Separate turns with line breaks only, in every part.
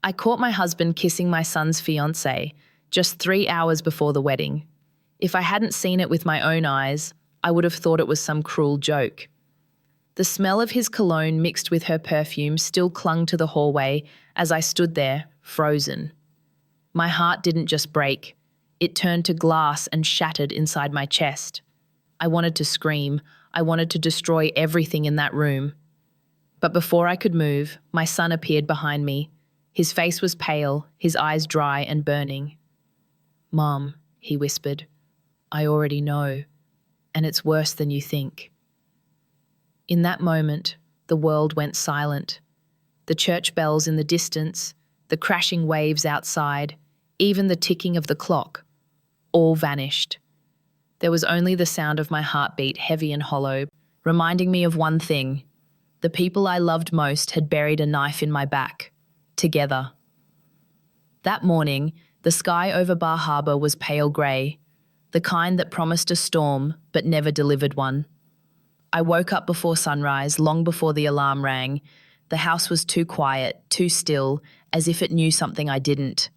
I caught my husband kissing my son's fiancée just 3 hours before the wedding. If I hadn't seen it with my own eyes, I would have thought it was some cruel joke. The smell of his cologne mixed with her perfume still clung to the hallway as I stood there, frozen. My heart didn't just break. It turned to glass and shattered inside my chest. I wanted to scream. I wanted to destroy everything in that room. But before I could move, my son appeared behind me. His face was pale, his eyes dry and burning. "Mom," he whispered, "I already know, and it's worse than you think." In that moment, the world went silent. The church bells in the distance, the crashing waves outside, even the ticking of the clock, all vanished. There was only the sound of my heartbeat, heavy and hollow, reminding me of one thing. The people I loved most had buried a knife in my back, together. That morning, the sky over Bar Harbor was pale grey, the kind that promised a storm but never delivered one. I woke up before sunrise, long before the alarm rang. The house was too quiet, too still, as if it knew something I didn't.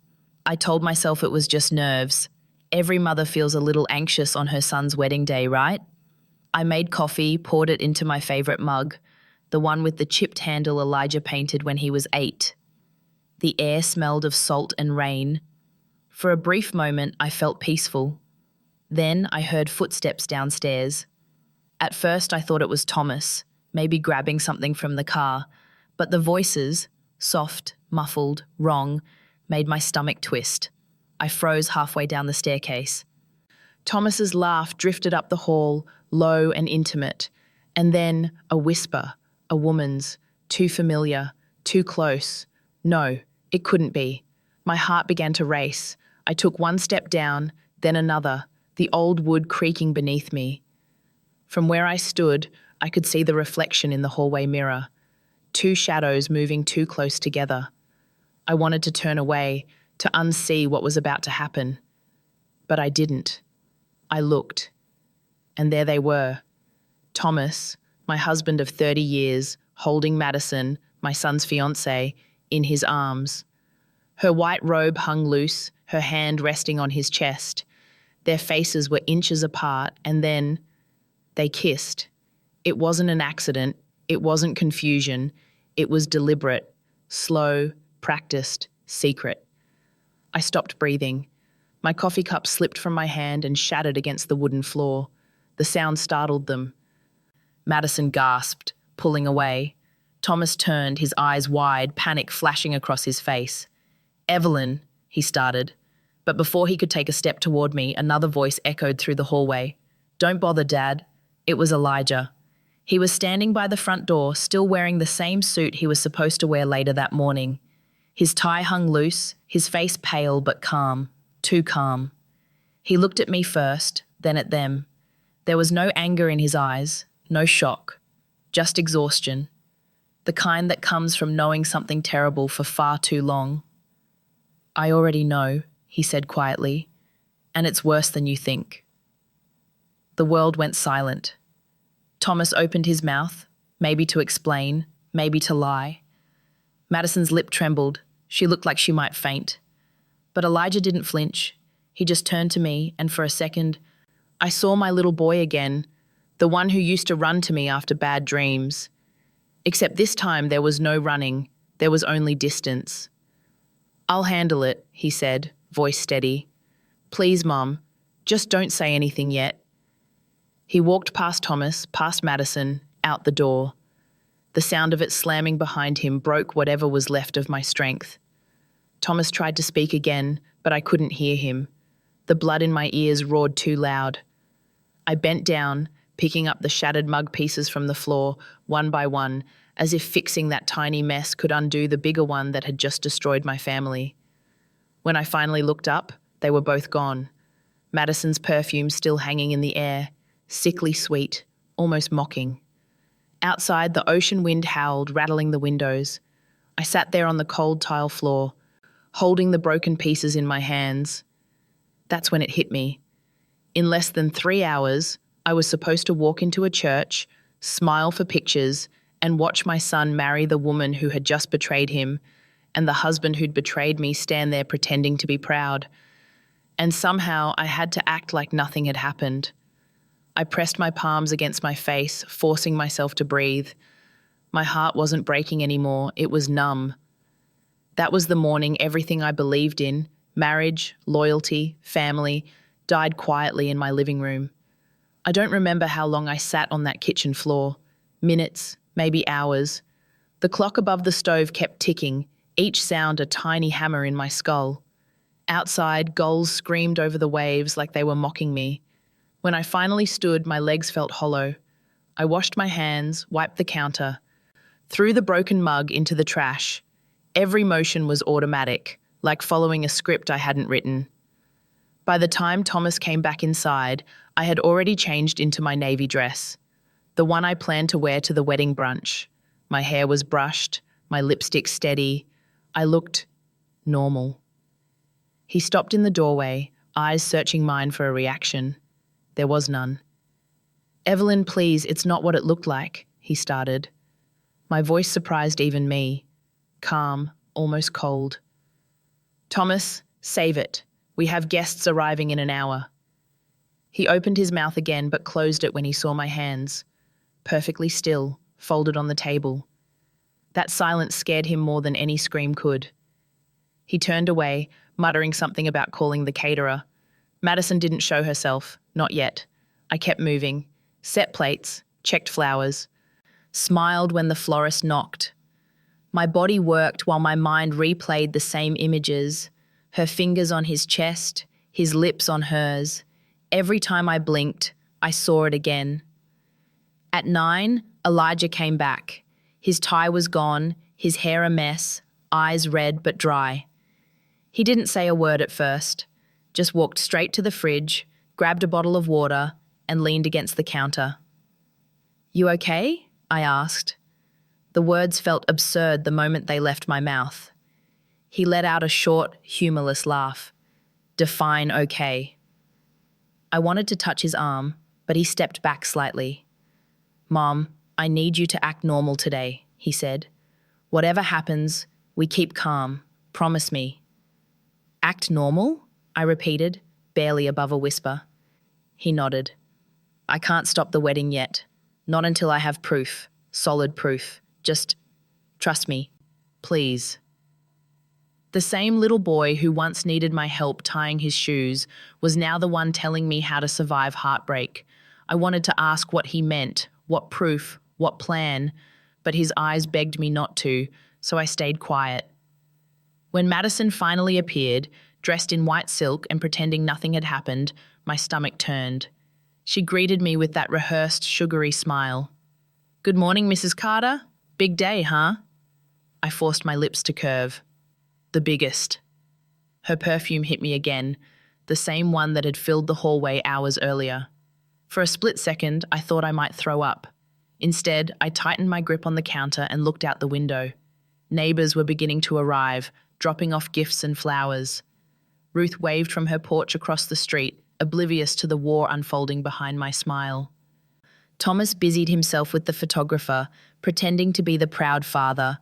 I told myself it was just nerves. Every mother feels a little anxious on her son's wedding day, right? I made coffee, poured it into my favourite mug, the one with the chipped handle Elijah painted when he was 8. The air smelled of salt and rain. For a brief moment, I felt peaceful. Then I heard footsteps downstairs. At first, I thought it was Thomas, maybe grabbing something from the car, but the voices, soft, muffled, wrong, made my stomach twist. I froze halfway down the staircase. Thomas's laugh drifted up the hall, low and intimate, and then a whisper, a woman's, too familiar, too close. No, it couldn't be. My heart began to race. I took one step down, then another, the old wood creaking beneath me. From where I stood, I could see the reflection in the hallway mirror. 2 shadows moving too close together. I wanted to turn away, to unsee what was about to happen. But I didn't. I looked. And there they were. Thomas, my husband of 30 years, holding Madison, my son's fiancée, in his arms. Her white robe hung loose, her hand resting on his chest. Their faces were inches apart, and then they kissed. It wasn't an accident. It wasn't confusion. It was deliberate, slow, practiced, secret. I stopped breathing. My coffee cup slipped from my hand and shattered against the wooden floor. The sound startled them. Madison gasped, pulling away. Thomas turned, his eyes wide, panic flashing across his face. "Evelyn," he started. But before he could take a step toward me, another voice echoed through the hallway. "Don't bother, Dad." It was Elijah. He was standing by the front door, still wearing the same suit he was supposed to wear later that morning. His tie hung loose, his face pale but calm, too calm. He looked at me first, then at them. There was no anger in his eyes, no shock, just exhaustion, the kind that comes from knowing something terrible for far too long. "I already know," he said quietly, "and it's worse than you think." The world went silent. Thomas opened his mouth, maybe to explain, maybe to lie. Madison's lip trembled. She looked like she might faint. But Elijah didn't flinch. He just turned to me, and for a second, I saw my little boy again, the one who used to run to me after bad dreams. Except this time there was no running, there was only distance. "I'll handle it," he said, voice steady. "Please, Mom, just don't say anything yet." He walked past Thomas, past Madison, out the door. The sound of it slamming behind him broke whatever was left of my strength. Thomas tried to speak again, but I couldn't hear him. The blood in my ears roared too loud. I bent down, picking up the shattered mug pieces from the floor, one by one, as if fixing that tiny mess could undo the bigger one that had just destroyed my family. When I finally looked up, they were both gone. Madison's perfume still hanging in the air, sickly sweet, almost mocking. Outside, the ocean wind howled, rattling the windows. I sat there on the cold tile floor, holding the broken pieces in my hands. That's when it hit me. In less than 3 hours, I was supposed to walk into a church, smile for pictures, and watch my son marry the woman who had just betrayed him, and the husband who'd betrayed me stand there pretending to be proud. And somehow I had to act like nothing had happened. I pressed my palms against my face, forcing myself to breathe. My heart wasn't breaking anymore, it was numb. That was the morning everything I believed in, marriage, loyalty, family, died quietly in my living room. I don't remember how long I sat on that kitchen floor. Minutes, maybe hours. The clock above the stove kept ticking, each sound a tiny hammer in my skull. Outside, gulls screamed over the waves like they were mocking me. When I finally stood, my legs felt hollow. I washed my hands, wiped the counter, threw the broken mug into the trash. Every motion was automatic, like following a script I hadn't written. By the time Thomas came back inside, I had already changed into my navy dress, the one I planned to wear to the wedding brunch. My hair was brushed, my lipstick steady. I looked normal. He stopped in the doorway, eyes searching mine for a reaction. There was none. "Evelyn, please, it's not what it looked like," he started. My voice surprised even me. Calm, almost cold. "Thomas, save it. We have guests arriving in an hour." He opened his mouth again but closed it when he saw my hands. Perfectly still, folded on the table. That silence scared him more than any scream could. He turned away, muttering something about calling the caterer. Madison didn't show herself, not yet. I kept moving, set plates, checked flowers, smiled when the florist knocked. My body worked while my mind replayed the same images, her fingers on his chest, his lips on hers. Every time I blinked, I saw it again. At 9, Elijah came back. His tie was gone, his hair a mess, eyes red but dry. He didn't say a word at first, just walked straight to the fridge, grabbed a bottle of water, and leaned against the counter. "You okay?" I asked. The words felt absurd the moment they left my mouth. He let out a short, humorless laugh. "Define okay." I wanted to touch his arm, but he stepped back slightly. "Mom, I need you to act normal today," he said. "Whatever happens, we keep calm. Promise me." "Act normal?" I repeated, barely above a whisper. He nodded. "I can't stop the wedding yet. Not until I have proof, solid proof. Just trust me, please." The same little boy who once needed my help tying his shoes was now the one telling me how to survive heartbreak. I wanted to ask what he meant, what proof, what plan, but his eyes begged me not to, so I stayed quiet. When Madison finally appeared, dressed in white silk and pretending nothing had happened, my stomach turned. She greeted me with that rehearsed, sugary smile. "Good morning, Mrs. Carter. Big day, huh?" I forced my lips to curve. "The biggest." Her perfume hit me again, the same one that had filled the hallway hours earlier. For a split second, I thought I might throw up. Instead, I tightened my grip on the counter and looked out the window. Neighbors were beginning to arrive, dropping off gifts and flowers. Ruth waved from her porch across the street, oblivious to the war unfolding behind my smile. Thomas busied himself with the photographer, pretending to be the proud father.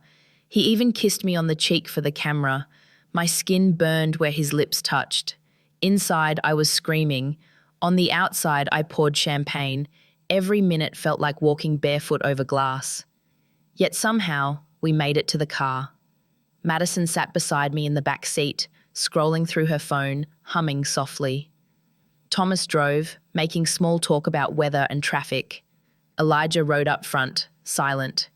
He even kissed me on the cheek for the camera. My skin burned where his lips touched. Inside, I was screaming. On the outside, I poured champagne. Every minute felt like walking barefoot over glass. Yet somehow, we made it to the car. Madison sat beside me in the back seat, scrolling through her phone, humming softly. Thomas drove, making small talk about weather and traffic. Elijah rode up front, silent.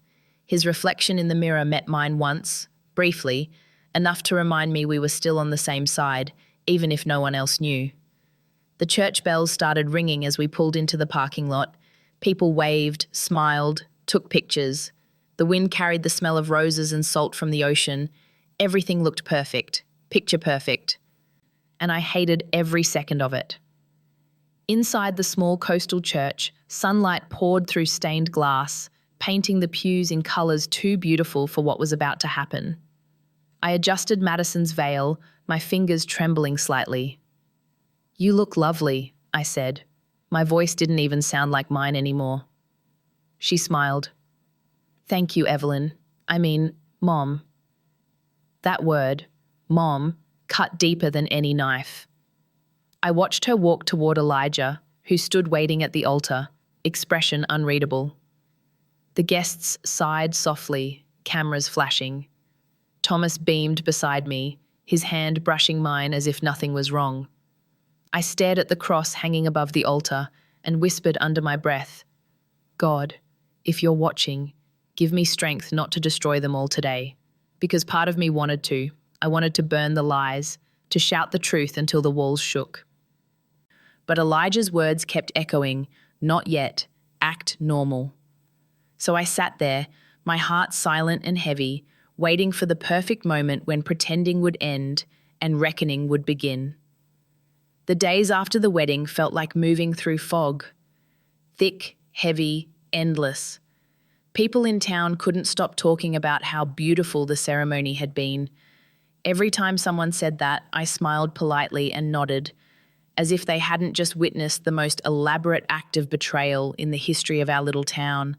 His reflection in the mirror met mine once, briefly, enough to remind me we were still on the same side, even if no one else knew. The church bells started ringing as we pulled into the parking lot. People waved, smiled, took pictures. The wind carried the smell of roses and salt from the ocean. Everything looked perfect, picture perfect. And I hated every second of it. Inside the small coastal church, sunlight poured through stained glass, painting the pews in colours too beautiful for what was about to happen. I adjusted Madison's veil, my fingers trembling slightly. "You look lovely," I said. My voice didn't even sound like mine anymore. She smiled. "Thank you, Evelyn. I mean, Mom." That word, Mom, cut deeper than any knife. I watched her walk toward Elijah, who stood waiting at the altar, expression unreadable. The guests sighed softly, cameras flashing. Thomas beamed beside me, his hand brushing mine as if nothing was wrong. I stared at the cross hanging above the altar and whispered under my breath, God, if you're watching, give me strength not to destroy them all today. Because part of me wanted to. I wanted to burn the lies, to shout the truth until the walls shook. But Elijah's words kept echoing, not yet, act normal. So I sat there, my heart silent and heavy, waiting for the perfect moment when pretending would end and reckoning would begin. The days after the wedding felt like moving through fog. Thick, heavy, endless. People in town couldn't stop talking about how beautiful the ceremony had been. Every time someone said that, I smiled politely and nodded, as if they hadn't just witnessed the most elaborate act of betrayal in the history of our little town.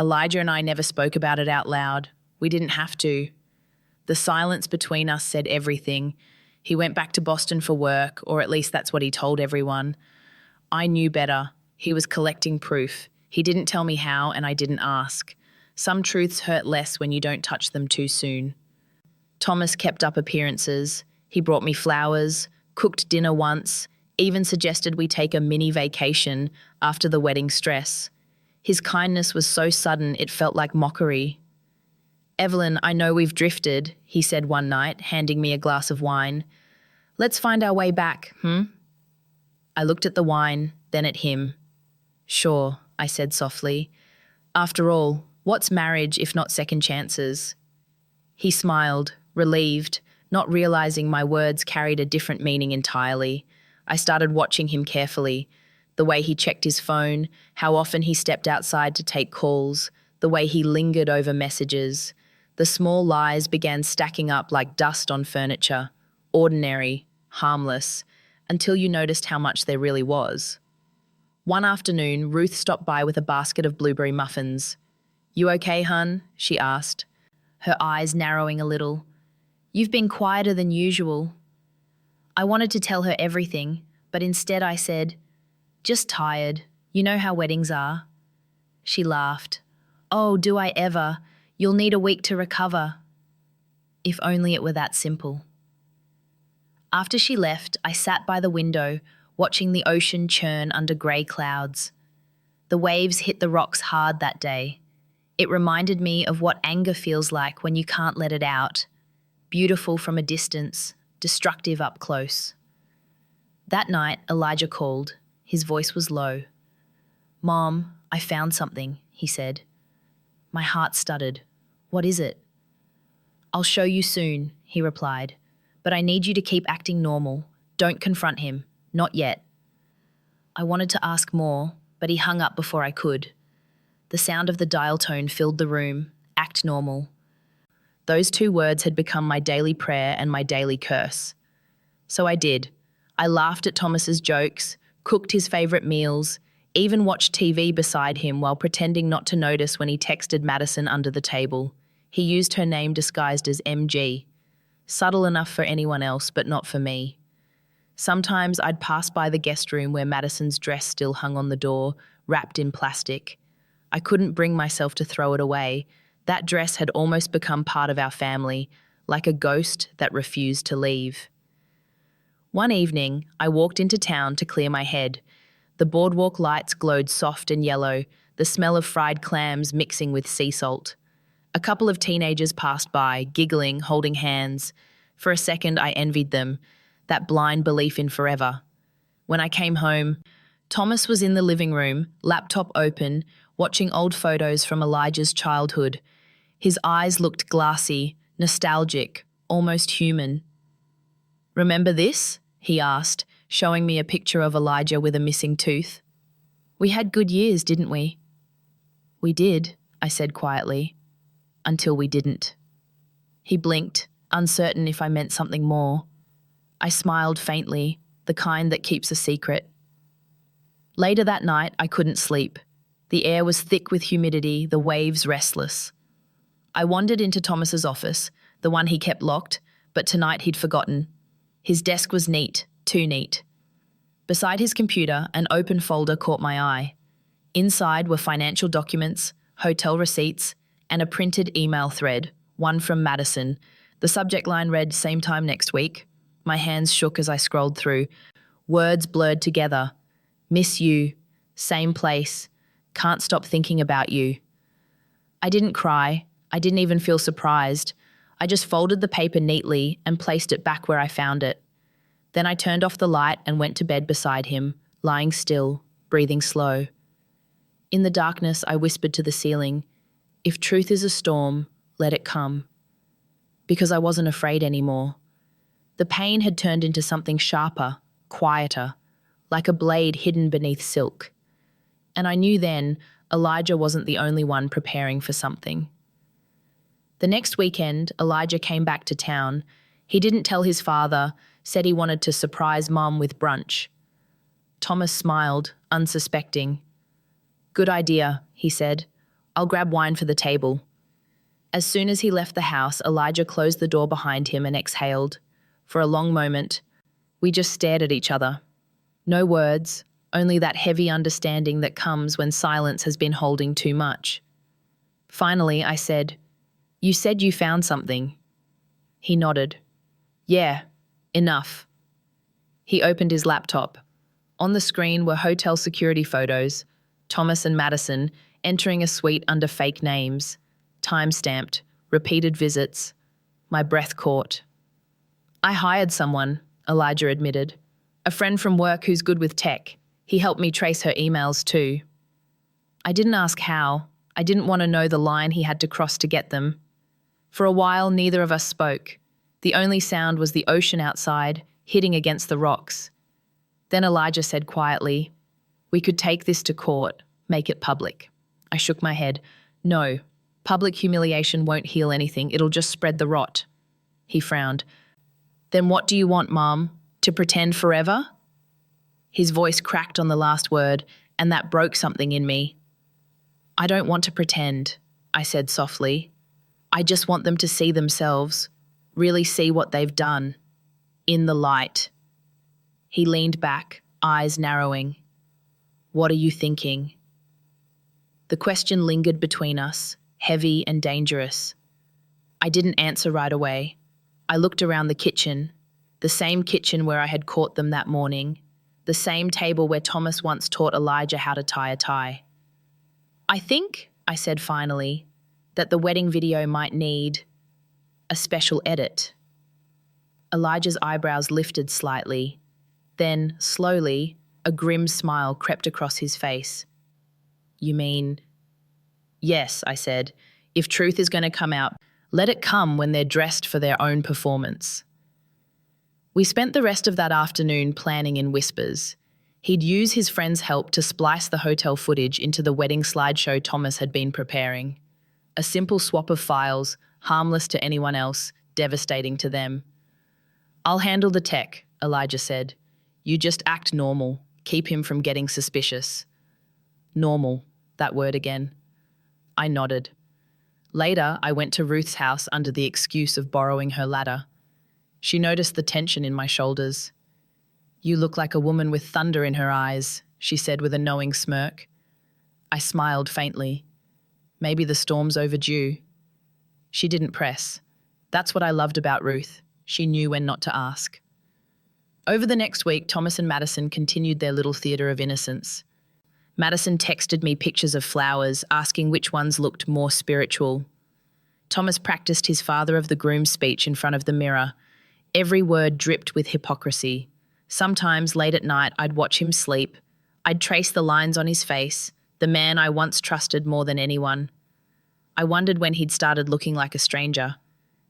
Elijah and I never spoke about it out loud. We didn't have to. The silence between us said everything. He went back to Boston for work, or at least that's what he told everyone. I knew better. He was collecting proof. He didn't tell me how, and I didn't ask. Some truths hurt less when you don't touch them too soon. Thomas kept up appearances. He brought me flowers, cooked dinner once, even suggested we take a mini vacation after the wedding stress. His kindness was so sudden it felt like mockery. Evelyn, I know we've drifted, he said one night, handing me a glass of wine. Let's find our way back, I looked at the wine, then at him. Sure, I said softly. After all, what's marriage if not second chances? He smiled, relieved, not realizing my words carried a different meaning entirely. I started watching him carefully. The way he checked his phone, how often he stepped outside to take calls, the way he lingered over messages. The small lies began stacking up like dust on furniture, ordinary, harmless, until you noticed how much there really was. One afternoon, Ruth stopped by with a basket of blueberry muffins. You okay, hun? She asked, her eyes narrowing a little. You've been quieter than usual. I wanted to tell her everything, but instead I said, just tired. You know how weddings are. She laughed. Oh, do I ever? You'll need a week to recover. If only it were that simple. After she left, I sat by the window, watching the ocean churn under grey clouds. The waves hit the rocks hard that day. It reminded me of what anger feels like when you can't let it out. Beautiful from a distance, destructive up close. That night, Elijah called. His voice was low. Mom, I found something, he said. My heart stuttered. What is it? I'll show you soon, he replied. But I need you to keep acting normal. Don't confront him. Not yet. I wanted to ask more, but he hung up before I could. The sound of the dial tone filled the room. Act normal. Those two words had become my daily prayer and my daily curse. So I did. I laughed at Thomas's jokes, cooked his favourite meals, even watched TV beside him while pretending not to notice when he texted Madison under the table. He used her name disguised as MG. Subtle enough for anyone else, but not for me. Sometimes I'd pass by the guest room where Madison's dress still hung on the door, wrapped in plastic. I couldn't bring myself to throw it away. That dress had almost become part of our family, like a ghost that refused to leave. One evening, I walked into town to clear my head. The boardwalk lights glowed soft and yellow, the smell of fried clams mixing with sea salt. A couple of teenagers passed by, giggling, holding hands. For a second, I envied them, that blind belief in forever. When I came home, Thomas was in the living room, laptop open, watching old photos from Elijah's childhood. His eyes looked glassy, nostalgic, almost human. Remember this? He asked, showing me a picture of Elijah with a missing tooth. We had good years, didn't we? We did, I said quietly. Until we didn't. He blinked, uncertain if I meant something more. I smiled faintly, the kind that keeps a secret. Later that night, I couldn't sleep. The air was thick with humidity, the waves restless. I wandered into Thomas's office, the one he kept locked, but tonight he'd forgotten. His desk was neat, too neat. Beside his computer, an open folder caught my eye. Inside were financial documents, hotel receipts, and a printed email thread, one from Madison. The subject line read, "Same time next week." My hands shook as I scrolled through. Words blurred together. Miss you. Same place. Can't stop thinking about you. I didn't cry. I didn't even feel surprised. I just folded the paper neatly and placed it back where I found it. Then I turned off the light and went to bed beside him, lying still, breathing slow. In the darkness, I whispered to the ceiling, "If truth is a storm, let it come." Because I wasn't afraid anymore. The pain had turned into something sharper, quieter, like a blade hidden beneath silk. And I knew then Elijah wasn't the only one preparing for something. The next weekend, Elijah came back to town. He didn't tell his father, said he wanted to surprise Mom with brunch. Thomas smiled, unsuspecting. "Good idea," he said. "I'll grab wine for the table." As soon as he left the house, Elijah closed the door behind him and exhaled. For a long moment, we just stared at each other. No words, only that heavy understanding that comes when silence has been holding too much. Finally, I said, "You said you found something." He nodded. "Yeah, enough." He opened his laptop. On the screen were hotel security photos, Thomas and Madison entering a suite under fake names, time-stamped, repeated visits. My breath caught. "I hired someone," Elijah admitted. "A friend from work who's good with tech. He helped me trace her emails too." I didn't ask how. I didn't want to know the line he had to cross to get them. For a while, neither of us spoke. The only sound was the ocean outside, hitting against the rocks. Then Elijah said quietly, "We could take this to court, make it public." I shook my head. "No, public humiliation won't heal anything. It'll just spread the rot." He frowned. "Then what do you want, Mom? To pretend forever?" His voice cracked on the last word, and that broke something in me. "I don't want to pretend," I said softly. "I just want them to see themselves, really see what they've done. In the light." He leaned back, eyes narrowing. "What are you thinking?" The question lingered between us, heavy and dangerous. I didn't answer right away. I looked around the kitchen, the same kitchen where I had caught them that morning, the same table where Thomas once taught Elijah how to tie a tie. "I think," I said finally, "that the wedding video might need a special edit." Elijah's eyebrows lifted slightly. Then, slowly, a grim smile crept across his face. "You mean—" "Yes," I said. "If truth is going to come out, let it come when they're dressed for their own performance." We spent the rest of that afternoon planning in whispers. He'd use his friend's help to splice the hotel footage into the wedding slideshow Thomas had been preparing. A simple swap of files, harmless to anyone else, devastating to them. "I'll handle the tech," Elijah said. "You just act normal, keep him from getting suspicious." Normal, that word again. I nodded. Later, I went to Ruth's house under the excuse of borrowing her ladder. She noticed the tension in my shoulders. "You look like a woman with thunder in her eyes," she said with a knowing smirk. I smiled faintly. Maybe the storm's overdue. She didn't press. That's what I loved about Ruth. She knew when not to ask. Over the next week, Thomas and Madison continued their little theatre of innocence. Madison texted me pictures of flowers, asking which ones looked more spiritual. Thomas practiced his father of the groom speech in front of the mirror. Every word dripped with hypocrisy. Sometimes, late at night, I'd watch him sleep. I'd trace the lines on his face, the man I once trusted more than anyone. I wondered when he'd started looking like a stranger.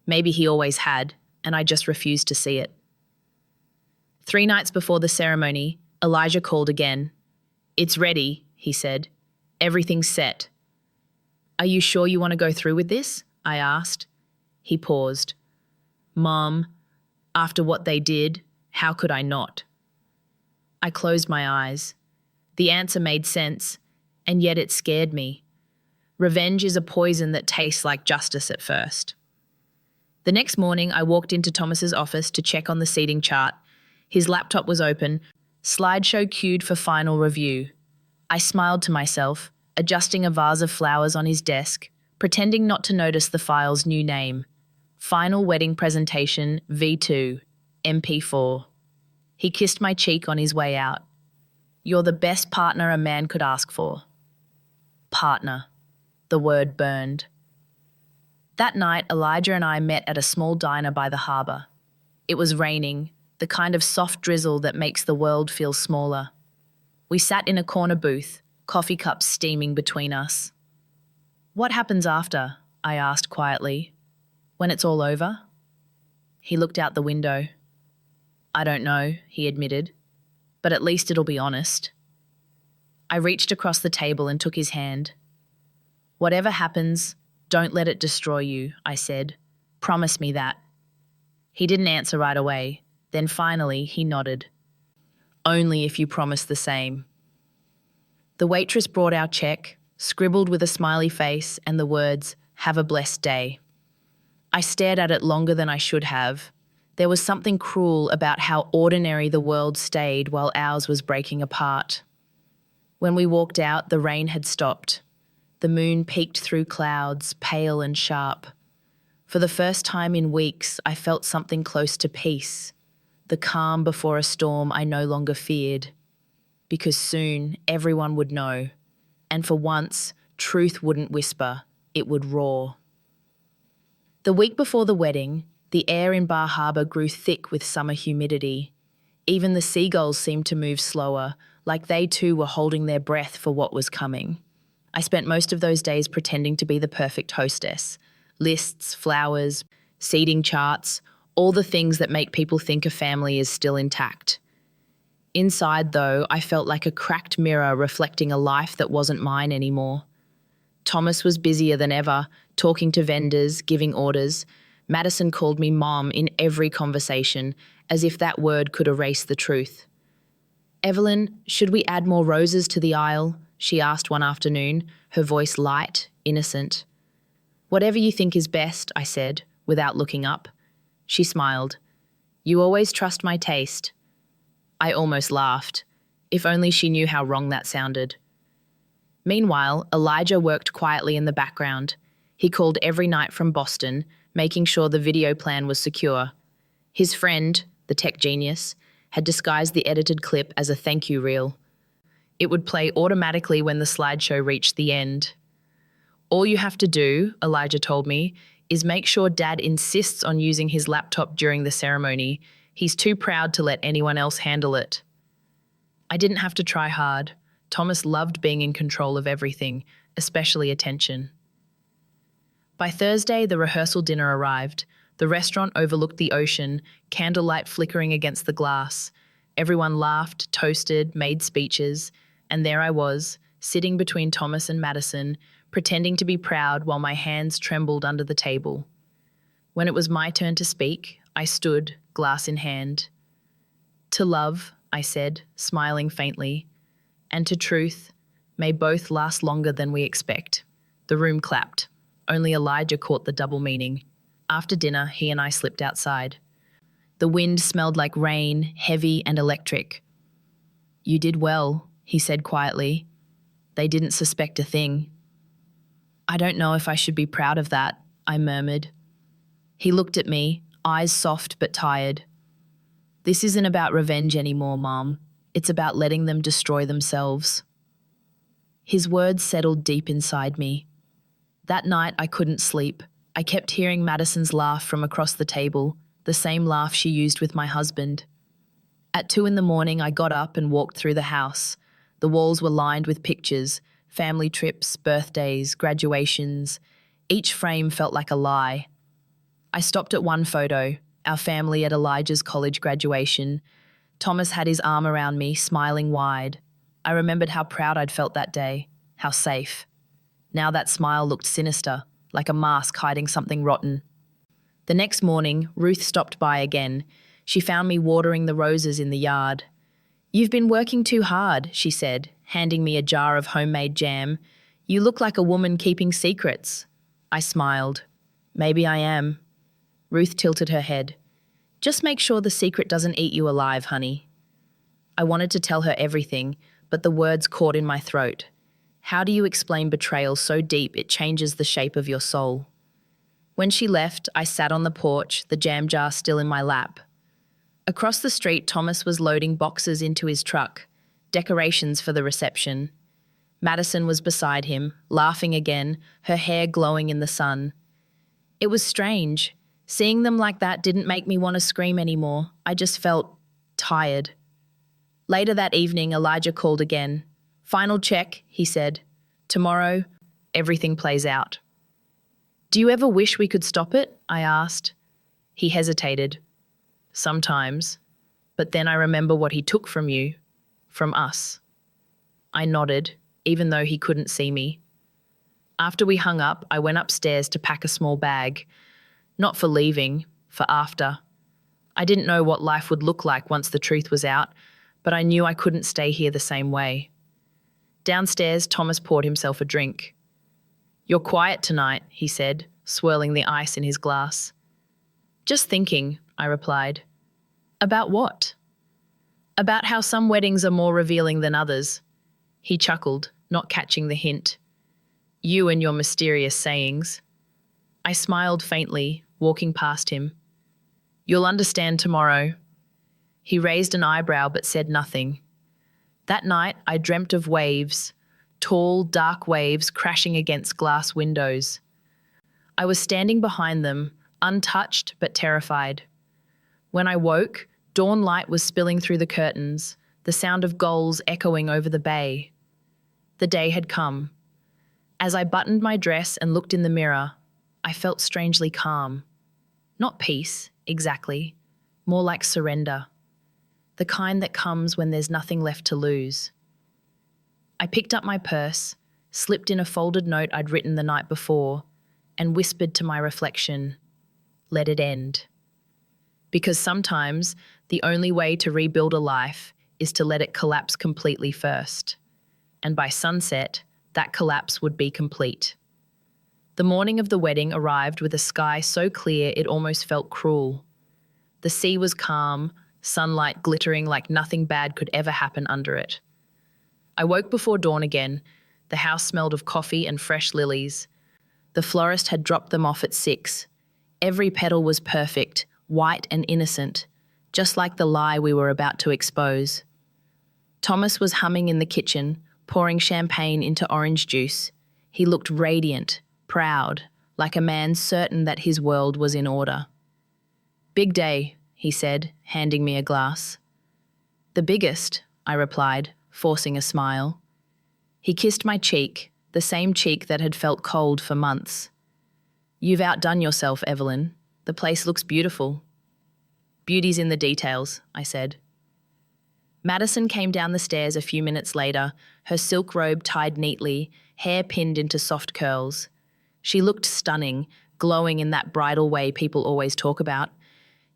Maybe he always had, and I just refused to see it. 3 nights before the ceremony, Elijah called again. "It's ready," he said. "Everything's set." "Are you sure you want to go through with this?" I asked. He paused. "Mom, after what they did, how could I not?" I closed my eyes. The answer made sense, and yet it scared me. Revenge is a poison that tastes like justice at first. The next morning, I walked into Thomas's office to check on the seating chart. His laptop was open, slideshow queued for final review. I smiled to myself, adjusting a vase of flowers on his desk, pretending not to notice the file's new name. Final Wedding Presentation V2, MP4. He kissed my cheek on his way out. You're the best partner a man could ask for. Partner. The word burned. That night, Elijah and I met at a small diner by the harbour. It was raining, the kind of soft drizzle that makes the world feel smaller. We sat in a corner booth, coffee cups steaming between us. What happens after? I asked quietly. When it's all over? He looked out the window. I don't know, he admitted, but at least it'll be honest. I reached across the table and took his hand. Whatever happens, don't let it destroy you, I said. Promise me that. He didn't answer right away. Then finally, he nodded. Only if you promise the same. The waitress brought our check, scribbled with a smiley face and the words, "Have a blessed day." I stared at it longer than I should have. There was something cruel about how ordinary the world stayed while ours was breaking apart. When we walked out, the rain had stopped. The moon peeked through clouds, pale and sharp. For the first time in weeks, I felt something close to peace, the calm before a storm I no longer feared. Because soon, everyone would know. And for once, truth wouldn't whisper, it would roar. The week before the wedding, the air in Bar Harbor grew thick with summer humidity. Even the seagulls seemed to move slower, like they too were holding their breath for what was coming. I spent most of those days pretending to be the perfect hostess. Lists, flowers, seating charts, all the things that make people think a family is still intact. Inside, though, I felt like a cracked mirror reflecting a life that wasn't mine anymore. Thomas was busier than ever, talking to vendors, giving orders. Madison called me Mom in every conversation, as if that word could erase the truth. Evelyn, should we add more roses to the aisle? She asked one afternoon, her voice light, innocent. Whatever you think is best, I said, without looking up. She smiled. You always trust my taste. I almost laughed. If only she knew how wrong that sounded. Meanwhile, Elijah worked quietly in the background. He called every night from Boston, making sure the video plan was secure. His friend, the tech genius, had disguised the edited clip as a thank you reel. It would play automatically when the slideshow reached the end. All you have to do, Elijah told me, is make sure Dad insists on using his laptop during the ceremony. He's too proud to let anyone else handle it. I didn't have to try hard. Thomas loved being in control of everything, especially attention. By Thursday, the rehearsal dinner arrived. The restaurant overlooked the ocean, candlelight flickering against the glass. Everyone laughed, toasted, made speeches, and there I was, sitting between Thomas and Madison, pretending to be proud while my hands trembled under the table. When it was my turn to speak, I stood, glass in hand. To love, I said, smiling faintly, and to truth, may both last longer than we expect. The room clapped. Only Elijah caught the double meaning. After dinner, he and I slipped outside. The wind smelled like rain, heavy and electric. You did well, he said quietly. They didn't suspect a thing. I don't know if I should be proud of that, I murmured. He looked at me, eyes soft but tired. This isn't about revenge anymore, Mom. It's about letting them destroy themselves. His words settled deep inside me. That night I couldn't sleep. I kept hearing Madison's laugh from across the table, the same laugh she used with my husband. At 2 a.m, I got up and walked through the house. The walls were lined with pictures, family trips, birthdays, graduations. Each frame felt like a lie. I stopped at one photo, our family at Elijah's college graduation. Thomas had his arm around me, smiling wide. I remembered how proud I'd felt that day, how safe. Now that smile looked sinister, like a mask hiding something rotten. The next morning, Ruth stopped by again. She found me watering the roses in the yard. You've been working too hard, she said, handing me a jar of homemade jam. You look like a woman keeping secrets. I smiled. Maybe I am. Ruth tilted her head. Just make sure the secret doesn't eat you alive, honey. I wanted to tell her everything, but the words caught in my throat. How do you explain betrayal so deep it changes the shape of your soul? When she left, I sat on the porch, the jam jar still in my lap. Across the street, Thomas was loading boxes into his truck, decorations for the reception. Madison was beside him, laughing again, her hair glowing in the sun. It was strange. Seeing them like that didn't make me want to scream anymore. I just felt tired. Later that evening, Elijah called again. Final check, he said. Tomorrow, everything plays out. Do you ever wish we could stop it? I asked. He hesitated. Sometimes. But then I remember what he took from you. From us. I nodded, even though he couldn't see me. After we hung up, I went upstairs to pack a small bag. Not for leaving, for after. I didn't know what life would look like once the truth was out, but I knew I couldn't stay here the same way. Downstairs, Thomas poured himself a drink. You're quiet tonight, he said, swirling the ice in his glass. Just thinking, I replied. About what? About how some weddings are more revealing than others. He chuckled, not catching the hint. You and your mysterious sayings. I smiled faintly, walking past him. You'll understand tomorrow. He raised an eyebrow but said nothing. That night I dreamt of waves, tall, dark waves crashing against glass windows. I was standing behind them, untouched but terrified. When I woke, dawn light was spilling through the curtains, the sound of gulls echoing over the bay. The day had come. As I buttoned my dress and looked in the mirror, I felt strangely calm. Not peace, exactly, more like surrender. The kind that comes when there's nothing left to lose. I picked up my purse, slipped in a folded note I'd written the night before, and whispered to my reflection, let it end. Because sometimes the only way to rebuild a life is to let it collapse completely first. And by sunset, that collapse would be complete. The morning of the wedding arrived with a sky so clear it almost felt cruel. The sea was calm, sunlight glittering like nothing bad could ever happen under it. I woke before dawn again. The house smelled of coffee and fresh lilies. The florist had dropped them off at 6. Every petal was perfect, white and innocent, just like the lie we were about to expose. Thomas was humming in the kitchen, pouring champagne into orange juice. He looked radiant, proud, like a man certain that his world was in order. Big day, he said, handing me a glass. The biggest, I replied, forcing a smile. He kissed my cheek, the same cheek that had felt cold for months. You've outdone yourself, Evelyn. The place looks beautiful. Beauty's in the details, I said. Madison came down the stairs a few minutes later, her silk robe tied neatly, hair pinned into soft curls. She looked stunning, glowing in that bridal way people always talk about.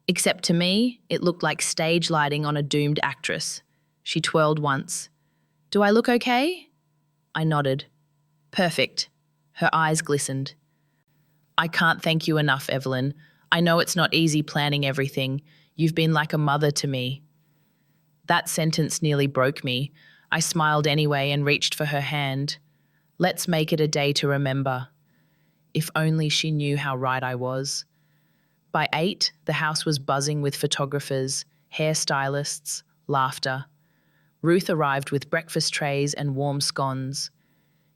Except to me, it looked like stage lighting on a doomed actress. She twirled once. Do I look okay? I nodded. Perfect. Her eyes glistened. I can't thank you enough, Evelyn. I know it's not easy planning everything. You've been like a mother to me. That sentence nearly broke me. I smiled anyway and reached for her hand. Let's make it a day to remember. If only she knew how right I was. By 8, the house was buzzing with photographers, hairstylists, laughter. Ruth arrived with breakfast trays and warm scones.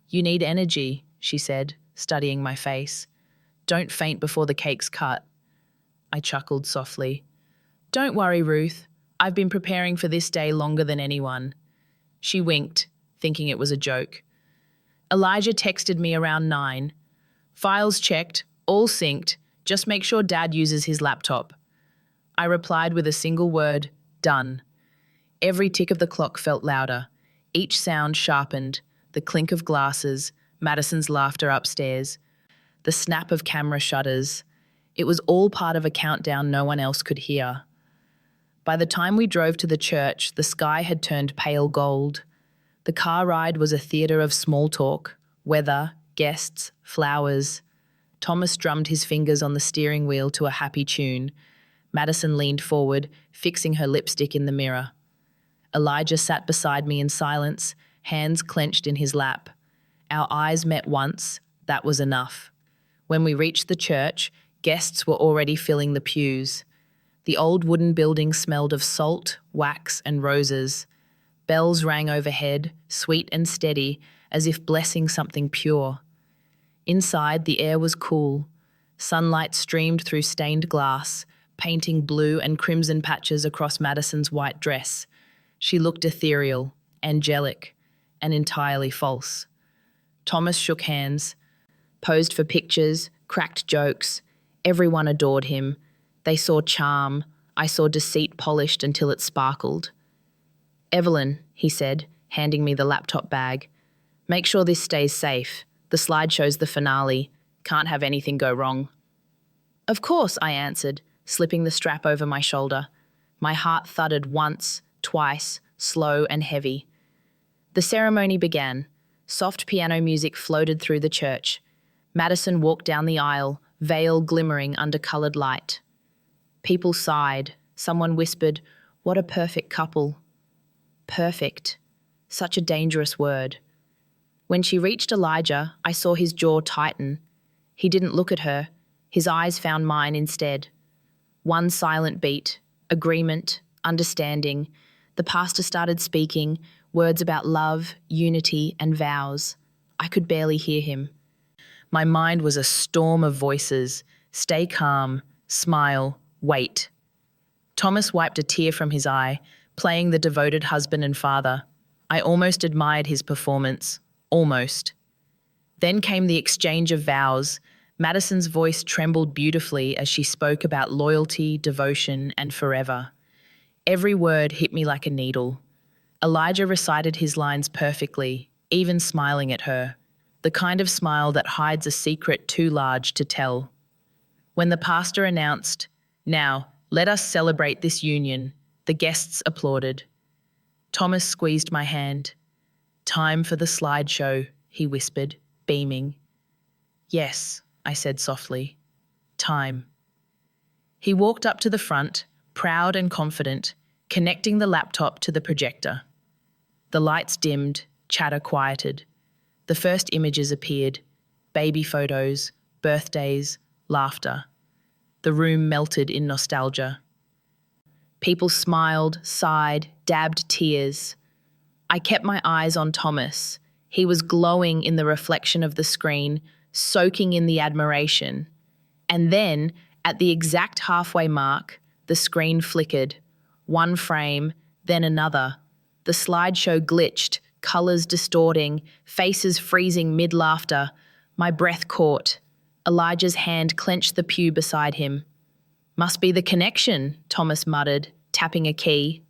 You need energy, she said, studying my face. Don't faint before the cake's cut. I chuckled softly. Don't worry, Ruth. I've been preparing for this day longer than anyone. She winked, thinking it was a joke. Elijah texted me around 9. Files checked, all synced. Just make sure Dad uses his laptop. I replied with a single word, done. Every tick of the clock felt louder. Each sound sharpened. The clink of glasses, Madison's laughter upstairs, the snap of camera shutters. It was all part of a countdown no one else could hear. By the time we drove to the church, the sky had turned pale gold. The car ride was a theatre of small talk, weather, guests, flowers. Thomas drummed his fingers on the steering wheel to a happy tune. Madison leaned forward, fixing her lipstick in the mirror. Elijah sat beside me in silence, hands clenched in his lap. Our eyes met once. That was enough. When we reached the church, guests were already filling the pews. The old wooden building smelled of salt, wax, and roses. Bells rang overhead, sweet and steady, as if blessing something pure. Inside, the air was cool. Sunlight streamed through stained glass, painting blue and crimson patches across Madison's white dress. She looked ethereal, angelic, and entirely false. Thomas shook hands, posed for pictures, cracked jokes. Everyone adored him. They saw charm. I saw deceit polished until it sparkled. "Evelyn," he said, handing me the laptop bag. "Make sure this stays safe. The slideshow's the finale. Can't have anything go wrong." "Of course," I answered, slipping the strap over my shoulder. My heart thudded once, twice, slow and heavy. The ceremony began. Soft piano music floated through the church. Madison walked down the aisle, veil glimmering under coloured light. People sighed. Someone whispered, "What a perfect couple." Perfect. Such a dangerous word. When she reached Elijah, I saw his jaw tighten. He didn't look at her. His eyes found mine instead. One silent beat, agreement, understanding. The pastor started speaking, words about love, unity, and vows. I could barely hear him. My mind was a storm of voices. Stay calm, smile, wait. Thomas wiped a tear from his eye, playing the devoted husband and father. I almost admired his performance. Almost. Then came the exchange of vows. Madison's voice trembled beautifully as she spoke about loyalty, devotion, and forever. Every word hit me like a needle. Elijah recited his lines perfectly, even smiling at her, the kind of smile that hides a secret too large to tell. When the pastor announced, "Now, let us celebrate this union," the guests applauded. Thomas squeezed my hand. "Time for the slideshow," he whispered, beaming. "Yes," I said softly. "Time." He walked up to the front, proud and confident, connecting the laptop to the projector. The lights dimmed, chatter quieted. The first images appeared: baby photos, birthdays, laughter. The room melted in nostalgia. People smiled, sighed, dabbed tears. I kept my eyes on Thomas. He was glowing in the reflection of the screen, soaking in the admiration. And then, at the exact halfway mark, the screen flickered. One frame, then another. The slideshow glitched, colours distorting, faces freezing mid-laughter. My breath caught. Elijah's hand clenched the pew beside him. "Must be the connection," Thomas muttered, tapping a key.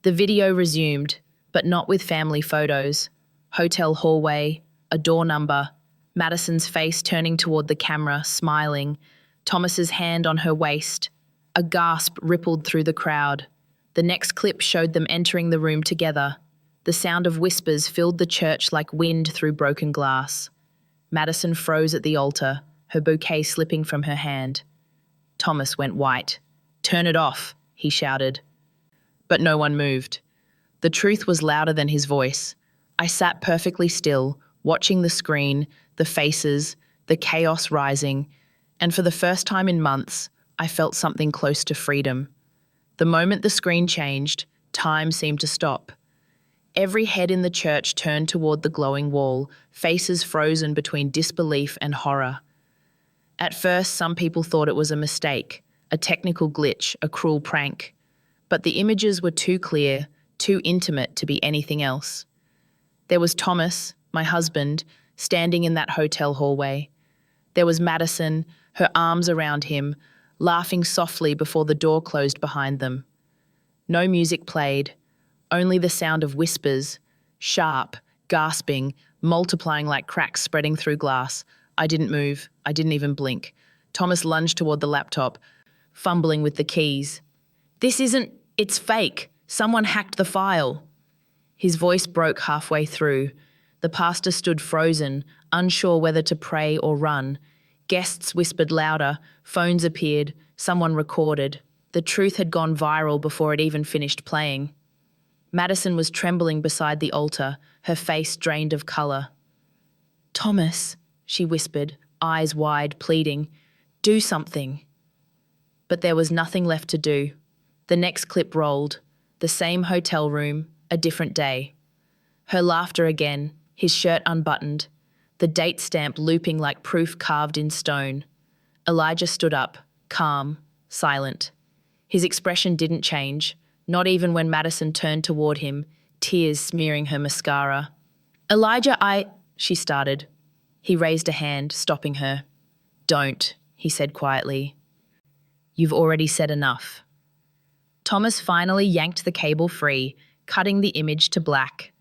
The video resumed, but not with family photos. Hotel hallway, a door number, Madison's face turning toward the camera, smiling, Thomas's hand on her waist. A gasp rippled through the crowd. The next clip showed them entering the room together. The sound of whispers filled the church like wind through broken glass. Madison froze at the altar, her bouquet slipping from her hand. Thomas went white. "Turn it off," he shouted. But no one moved. The truth was louder than his voice. I sat perfectly still, watching the screen, the faces, the chaos rising, and for the first time in months, I felt something close to freedom. The moment the screen changed, time seemed to stop. Every head in the church turned toward the glowing wall, faces frozen between disbelief and horror. At first, some people thought it was a mistake, a technical glitch, a cruel prank. But the images were too clear, too intimate to be anything else. There was Thomas, my husband, standing in that hotel hallway. There was Madison, her arms around him, laughing softly before the door closed behind them. No music played, only the sound of whispers, sharp, gasping, multiplying like cracks spreading through glass. I didn't move. I didn't even blink. Thomas lunged toward the laptop, fumbling with the keys. It's fake. Someone hacked the file." His voice broke halfway through. The pastor stood frozen, unsure whether to pray or run. Guests whispered louder, phones appeared, someone recorded. The truth had gone viral before it even finished playing. Madison was trembling beside the altar, her face drained of colour. "Thomas," she whispered, eyes wide, pleading, "do something." But there was nothing left to do. The next clip rolled. The same hotel room, a different day. Her laughter again, his shirt unbuttoned, the date stamp looping like proof carved in stone. Elijah stood up, calm, silent. His expression didn't change, not even when Madison turned toward him, tears smearing her mascara. "Elijah, she started. He raised a hand, stopping her. "Don't," he said quietly. "You've already said enough." Thomas finally yanked the cable free, cutting the image to black.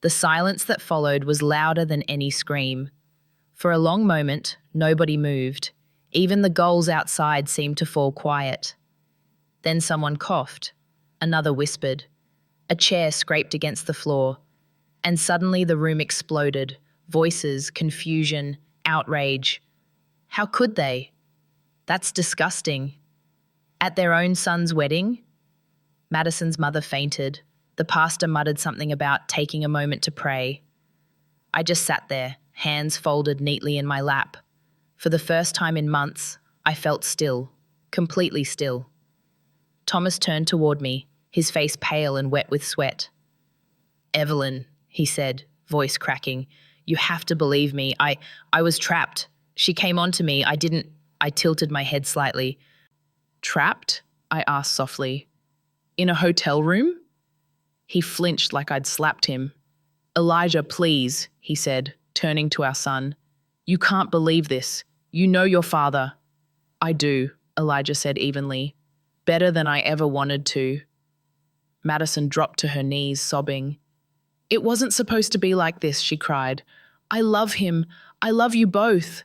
The silence that followed was louder than any scream. For a long moment, nobody moved. Even the gulls outside seemed to fall quiet. Then someone coughed. Another whispered. A chair scraped against the floor. And suddenly the room exploded. Voices, confusion, outrage. How could they? That's disgusting. At their own son's wedding? Madison's mother fainted. The pastor muttered something about taking a moment to pray. I just sat there, hands folded neatly in my lap. For the first time in months, I felt still, completely still. Thomas turned toward me, his face pale and wet with sweat. "Evelyn," he said, voice cracking, "you have to believe me. I was trapped. She came onto me. I tilted my head slightly. "Trapped?" I asked softly. "In a hotel room?" He flinched like I'd slapped him. "Elijah, please," he said, turning to our son. "You can't believe this. You know your father." "I do," Elijah said evenly. "Better than I ever wanted to." Madison dropped to her knees, sobbing. "It wasn't supposed to be like this," she cried. "I love him. I love you both."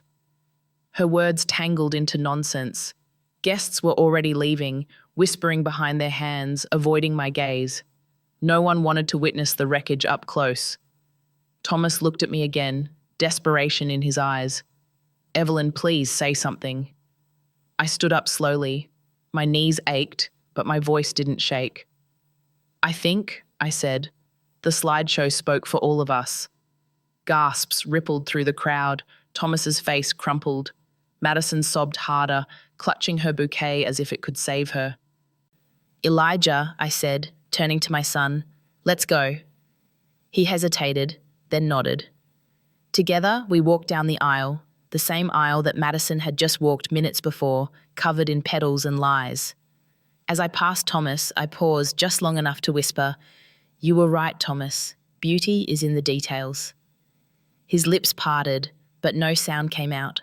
Her words tangled into nonsense. Guests were already leaving, whispering behind their hands, avoiding my gaze. No one wanted to witness the wreckage up close. Thomas looked at me again, desperation in his eyes. "Evelyn, please say something." I stood up slowly. My knees ached, but my voice didn't shake. "I think," I said. The slideshow spoke for all of us. Gasps rippled through the crowd. Thomas's face crumpled. Madison sobbed harder, clutching her bouquet as if it could save her. "Elijah," I said, turning to my son, "let's go." He hesitated, then nodded. Together, we walked down the aisle, the same aisle that Madison had just walked minutes before, covered in petals and lies. As I passed Thomas, I paused just long enough to whisper, "You were right, Thomas. Beauty is in the details." His lips parted, but no sound came out.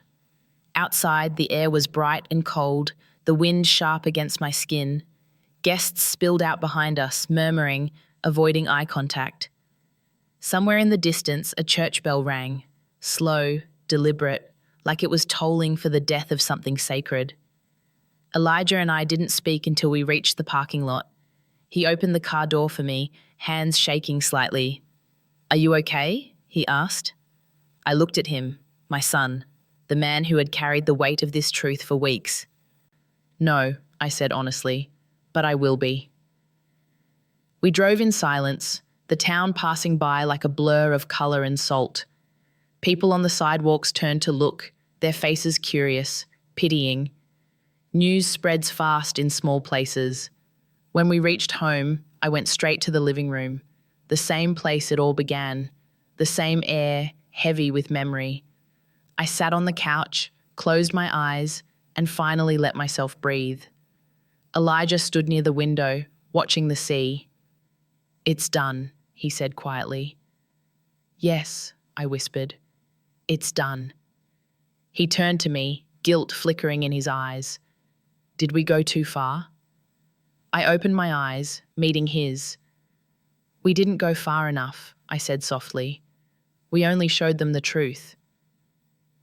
Outside, the air was bright and cold, the wind sharp against my skin. Guests spilled out behind us, murmuring, avoiding eye contact. Somewhere in the distance, a church bell rang, slow, deliberate, like it was tolling for the death of something sacred. Elijah and I didn't speak until we reached the parking lot. He opened the car door for me, hands shaking slightly. "Are you okay?" he asked. I looked at him, my son, the man who had carried the weight of this truth for weeks. "No," I said honestly, "but I will be." We drove in silence, the town passing by like a blur of colour and salt. People on the sidewalks turned to look, their faces curious, pitying. News spreads fast in small places. When we reached home, I went straight to the living room, the same place it all began, the same air, heavy with memory. I sat on the couch, closed my eyes, and finally let myself breathe. Elijah stood near the window, watching the sea. "It's done," he said quietly. "Yes," I whispered. "It's done." He turned to me, guilt flickering in his eyes. "Did we go too far?" I opened my eyes, meeting his. "We didn't go far enough," I said softly. "We only showed them the truth."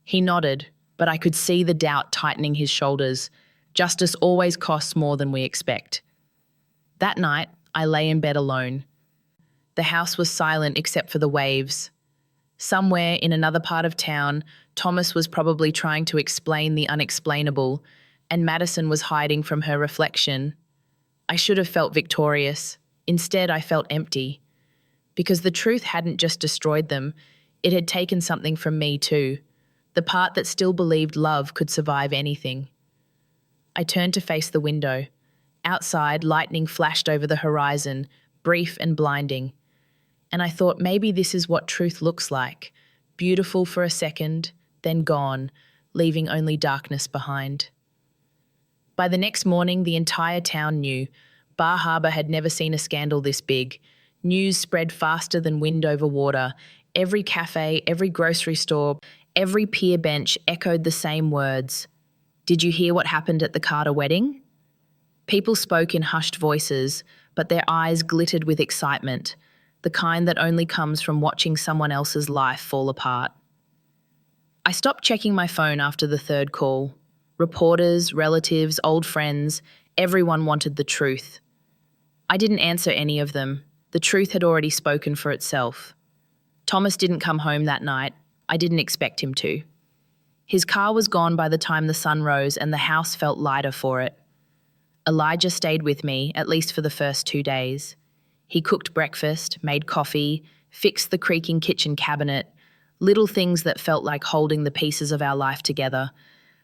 He nodded, but I could see the doubt tightening his shoulders. Justice always costs more than we expect. That night, I lay in bed alone. The house was silent except for the waves. Somewhere in another part of town, Thomas was probably trying to explain the unexplainable, and Madison was hiding from her reflection. I should have felt victorious. Instead, I felt empty. Because the truth hadn't just destroyed them, it had taken something from me too. The part that still believed love could survive anything. I turned to face the window. Outside, lightning flashed over the horizon, brief and blinding. And I thought maybe this is what truth looks like. Beautiful for a second, then gone, leaving only darkness behind. By the next morning, the entire town knew. Bar Harbor had never seen a scandal this big. News spread faster than wind over water. Every cafe, every grocery store, every pier bench echoed the same words. Did you hear what happened at the Carter wedding? People spoke in hushed voices, but their eyes glittered with excitement, the kind that only comes from watching someone else's life fall apart. I stopped checking my phone after the third call. Reporters, relatives, old friends, everyone wanted the truth. I didn't answer any of them. The truth had already spoken for itself. Thomas didn't come home that night. I didn't expect him to. His car was gone by the time the sun rose and the house felt lighter for it. Elijah stayed with me, at least for the first 2 days. He cooked breakfast, made coffee, fixed the creaking kitchen cabinet, little things that felt like holding the pieces of our life together.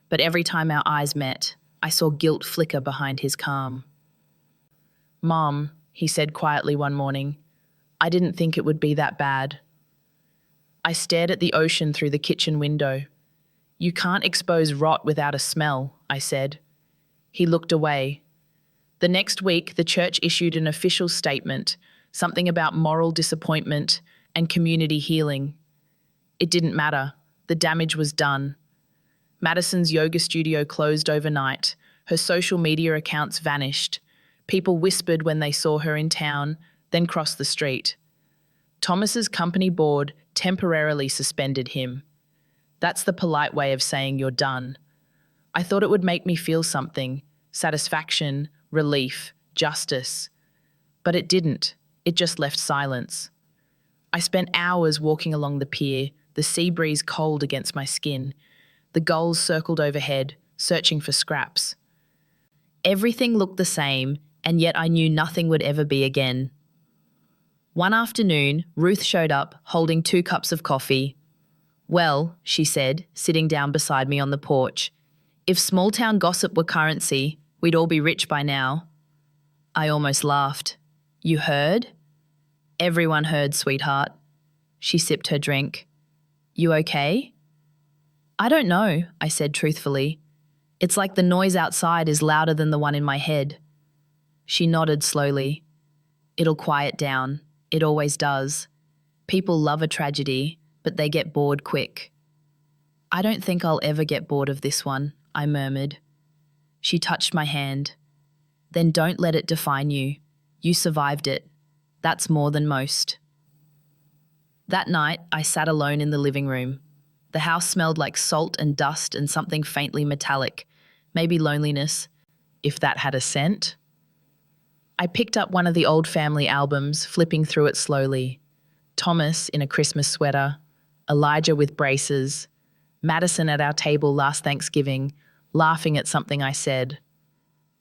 But every time our eyes met, I saw guilt flicker behind his calm. "Mom," he said quietly one morning, "I didn't think it would be that bad." I stared at the ocean through the kitchen window. "You can't expose rot without a smell," I said. He looked away. The next week, the church issued an official statement, something about moral disappointment and community healing. It didn't matter. The damage was done. Madison's yoga studio closed overnight. Her social media accounts vanished. People whispered when they saw her in town, then crossed the street. Thomas's company board temporarily suspended him. That's the polite way of saying you're done. I thought it would make me feel something, satisfaction, relief, justice. But it didn't. It just left silence. I spent hours walking along the pier, the sea breeze cold against my skin. The gulls circled overhead, searching for scraps. Everything looked the same, and yet I knew nothing would ever be again. One afternoon, Ruth showed up, holding 2 cups of coffee. "Well," she said, sitting down beside me on the porch, "if small-town gossip were currency, we'd all be rich by now." I almost laughed. "You heard?" "Everyone heard, sweetheart." She sipped her drink. "You okay?" "I don't know," I said truthfully. "It's like the noise outside is louder than the one in my head." She nodded slowly. "It'll quiet down. It always does. People love a tragedy, but they get bored quick." "I don't think I'll ever get bored of this one," I murmured. She touched my hand. "Then don't let it define you. You survived it. That's more than most." That night, I sat alone in the living room. The house smelled like salt and dust and something faintly metallic, maybe loneliness, if that had a scent. I picked up one of the old family albums, flipping through it slowly. Thomas in a Christmas sweater, Elijah with braces, Madison at our table last Thanksgiving, laughing at something I said.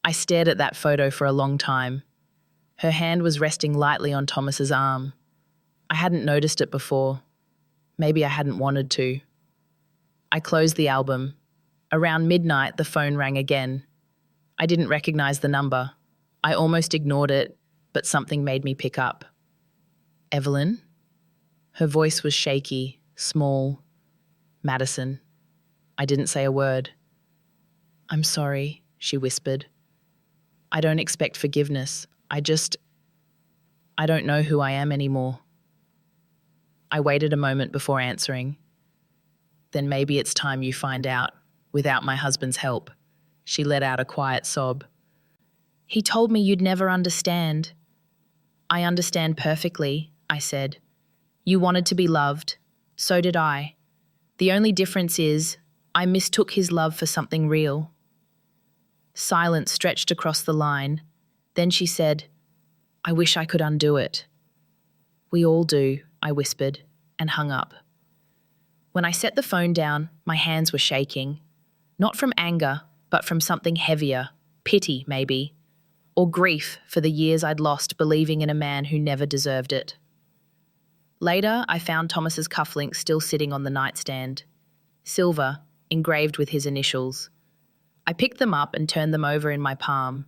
I stared at that photo for a long time. Her hand was resting lightly on Thomas's arm. I hadn't noticed it before. Maybe I hadn't wanted to. I closed the album. Around midnight, the phone rang again. I didn't recognize the number. I almost ignored it, but something made me pick up. "Evelyn?" Her voice was shaky, small. "Madison." I didn't say a word. "I'm sorry," she whispered. "I don't expect forgiveness. I don't know who I am anymore." I waited a moment before answering. "Then maybe it's time you find out, without my husband's help." She let out a quiet sob. "He told me you'd never understand." "I understand perfectly," I said. "You wanted to be loved. So did I. The only difference is, I mistook his love for something real." Silence stretched across the line. Then she said, "I wish I could undo it." "We all do," I whispered, and hung up. When I set the phone down, my hands were shaking. Not from anger, but from something heavier, pity maybe, or grief for the years I'd lost believing in a man who never deserved it. Later, I found Thomas's cufflinks still sitting on the nightstand. Silver, engraved with his initials. I picked them up and turned them over in my palm.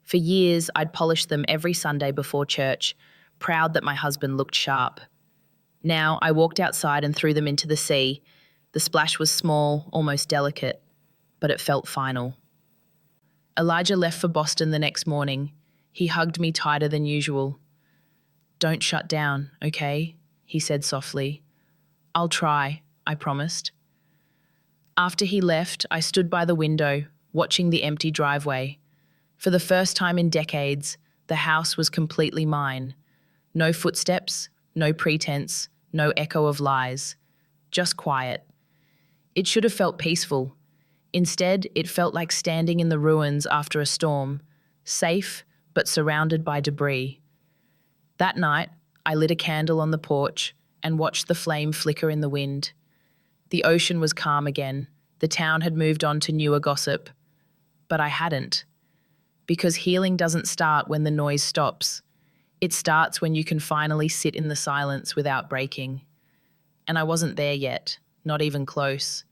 For years, I'd polished them every Sunday before church, proud that my husband looked sharp. Now, I walked outside and threw them into the sea. The splash was small, almost delicate, but it felt final. Elijah left for Boston the next morning. He hugged me tighter than usual. "Don't shut down, okay?" he said softly. "I'll try," I promised. After he left, I stood by the window, watching the empty driveway. For the first time in decades, the house was completely mine. No footsteps, no pretense, no echo of lies. Just quiet. It should have felt peaceful. Instead, it felt like standing in the ruins after a storm, safe but surrounded by debris. That night, I lit a candle on the porch and watched the flame flicker in the wind. The ocean was calm again. The town had moved on to newer gossip. But I hadn't. Because healing doesn't start when the noise stops. It starts when you can finally sit in the silence without breaking. And I wasn't there yet, not even close.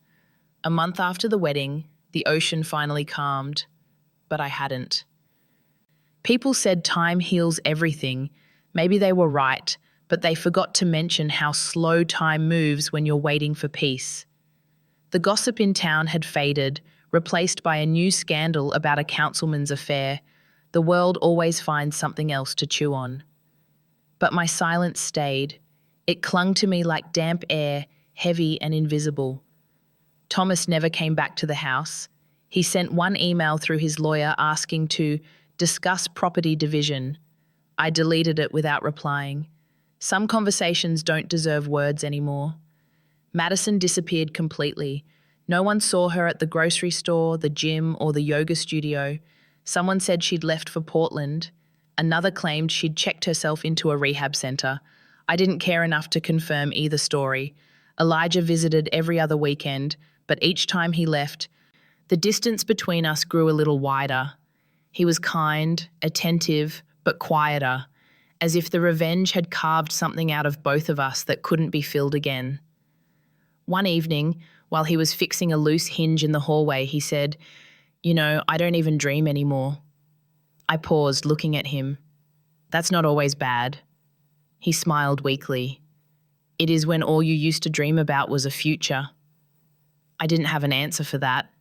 A month after the wedding, the ocean finally calmed, but I hadn't. People said time heals everything. Maybe they were right, but they forgot to mention how slow time moves when you're waiting for peace. The gossip in town had faded, replaced by a new scandal about a councilman's affair. The world always finds something else to chew on. But my silence stayed. It clung to me like damp air, heavy and invisible. Thomas never came back to the house. He sent one email through his lawyer asking to discuss property division. I deleted it without replying. Some conversations don't deserve words anymore. Madison disappeared completely. No one saw her at the grocery store, the gym, or the yoga studio. Someone said she'd left for Portland. Another claimed she'd checked herself into a rehab center. I didn't care enough to confirm either story. Elijah visited every other weekend, but each time he left, the distance between us grew a little wider. He was kind, attentive, but quieter, as if the revenge had carved something out of both of us that couldn't be filled again. One evening, while he was fixing a loose hinge in the hallway, he said, I don't even dream anymore." I paused, looking at him. "That's not always bad." He smiled weakly. "It is when all you used to dream about was a future." I didn't have an answer for that.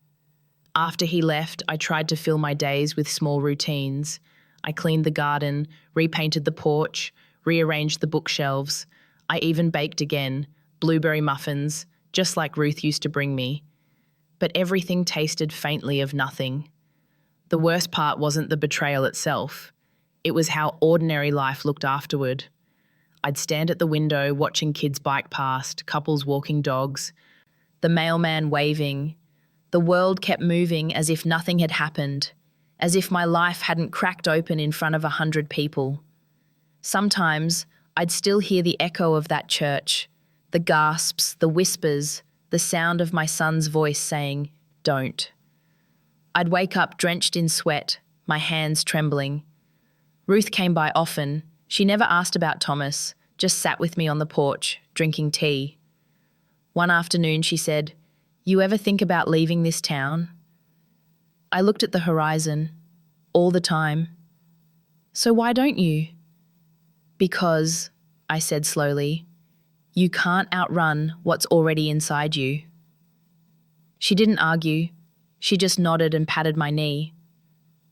After he left, I tried to fill my days with small routines. I cleaned the garden, repainted the porch, rearranged the bookshelves. I even baked again, blueberry muffins, just like Ruth used to bring me. But everything tasted faintly of nothing. The worst part wasn't the betrayal itself. It was how ordinary life looked afterward. I'd stand at the window watching kids bike past, couples walking dogs, the mailman waving. The world kept moving as if nothing had happened, as if my life hadn't cracked open in front of 100 people. Sometimes I'd still hear the echo of that church, the gasps, the whispers, the sound of my son's voice saying, "Don't." I'd wake up drenched in sweat, my hands trembling. Ruth came by often. She never asked about Thomas, just sat with me on the porch, drinking tea. One afternoon she said, "You ever think about leaving this town?" I looked at the horizon, all the time. "So why don't you?" "Because," I said slowly, "you can't outrun what's already inside you." She didn't argue. She just nodded and patted my knee.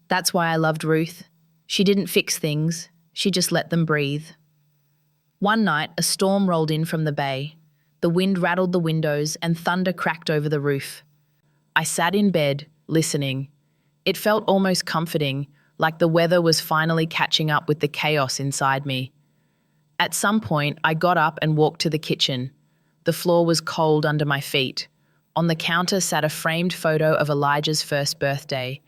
That's why I loved Ruth. She didn't fix things. She just let them breathe. One night, a storm rolled in from the bay. The wind rattled the windows and thunder cracked over the roof. I sat in bed, listening. It felt almost comforting, like the weather was finally catching up with the chaos inside me. At some point, I got up and walked to the kitchen. The floor was cold under my feet. On the counter sat a framed photo of Elijah's first birthday,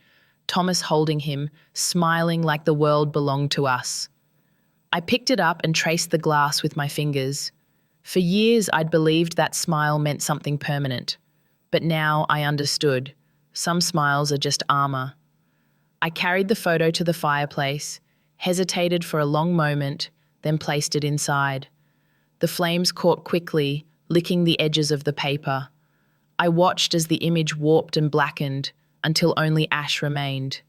Thomas holding him, smiling like the world belonged to us. I picked it up and traced the glass with my fingers. For years, I'd believed that smile meant something permanent. But now I understood. Some smiles are just armor. I carried the photo to the fireplace, hesitated for a long moment, then placed it inside. The flames caught quickly, licking the edges of the paper. I watched as the image warped and blackened until only ash remained.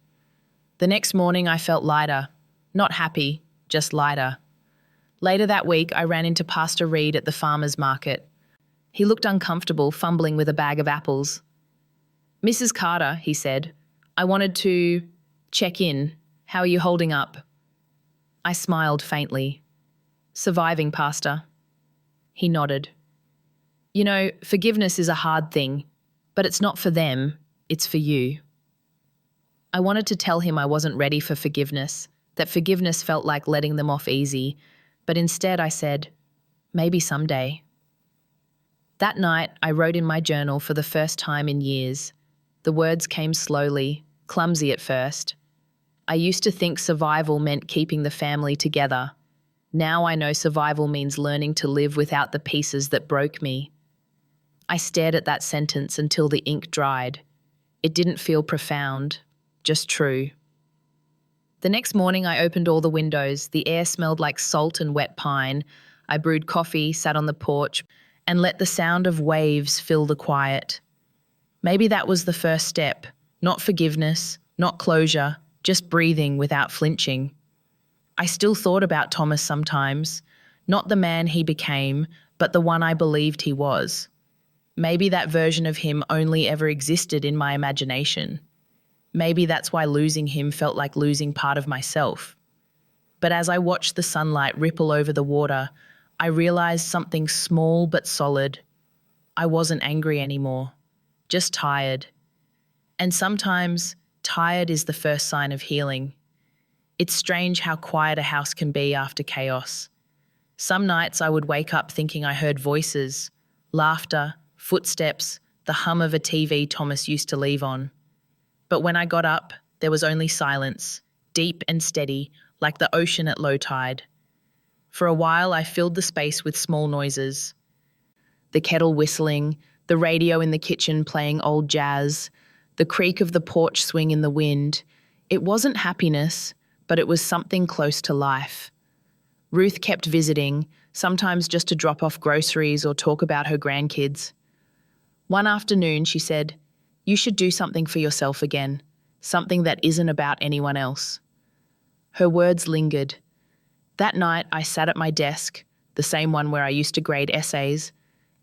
The next morning I felt lighter. Not happy, just lighter. Later that week I ran into Pastor Reed at the farmer's market. He looked uncomfortable, fumbling with a bag of apples. "Mrs. Carter," he said, "I wanted to check in. How are you holding up?" I smiled faintly. "Surviving, Pastor." He nodded. "You know, forgiveness is a hard thing, but it's not for them, it's for you." I wanted to tell him I wasn't ready for forgiveness, that forgiveness felt like letting them off easy, but instead I said, maybe someday. That night, I wrote in my journal for the first time in years. The words came slowly, clumsy at first. I used to think survival meant keeping the family together. Now I know survival means learning to live without the pieces that broke me. I stared at that sentence until the ink dried. It didn't feel profound, just true. The next morning I opened all the windows. The air smelled like salt and wet pine. I brewed coffee, sat on the porch, and let the sound of waves fill the quiet. Maybe that was the first step. Not forgiveness, not closure, just breathing without flinching. I still thought about Thomas sometimes. Not the man he became, but the one I believed he was. Maybe that version of him only ever existed in my imagination. Maybe that's why losing him felt like losing part of myself. But as I watched the sunlight ripple over the water, I realized something small but solid. I wasn't angry anymore, just tired. And sometimes, tired is the first sign of healing. It's strange how quiet a house can be after chaos. Some nights I would wake up thinking I heard voices, laughter, footsteps, the hum of a TV Thomas used to leave on. But when I got up, there was only silence, deep and steady, like the ocean at low tide. For a while, I filled the space with small noises. The kettle whistling, the radio in the kitchen playing old jazz, the creak of the porch swing in the wind. It wasn't happiness, but it was something close to life. Ruth kept visiting, sometimes just to drop off groceries or talk about her grandkids. One afternoon, she said, "You should do something for yourself again, something that isn't about anyone else." Her words lingered. That night, I sat at my desk, the same one where I used to grade essays,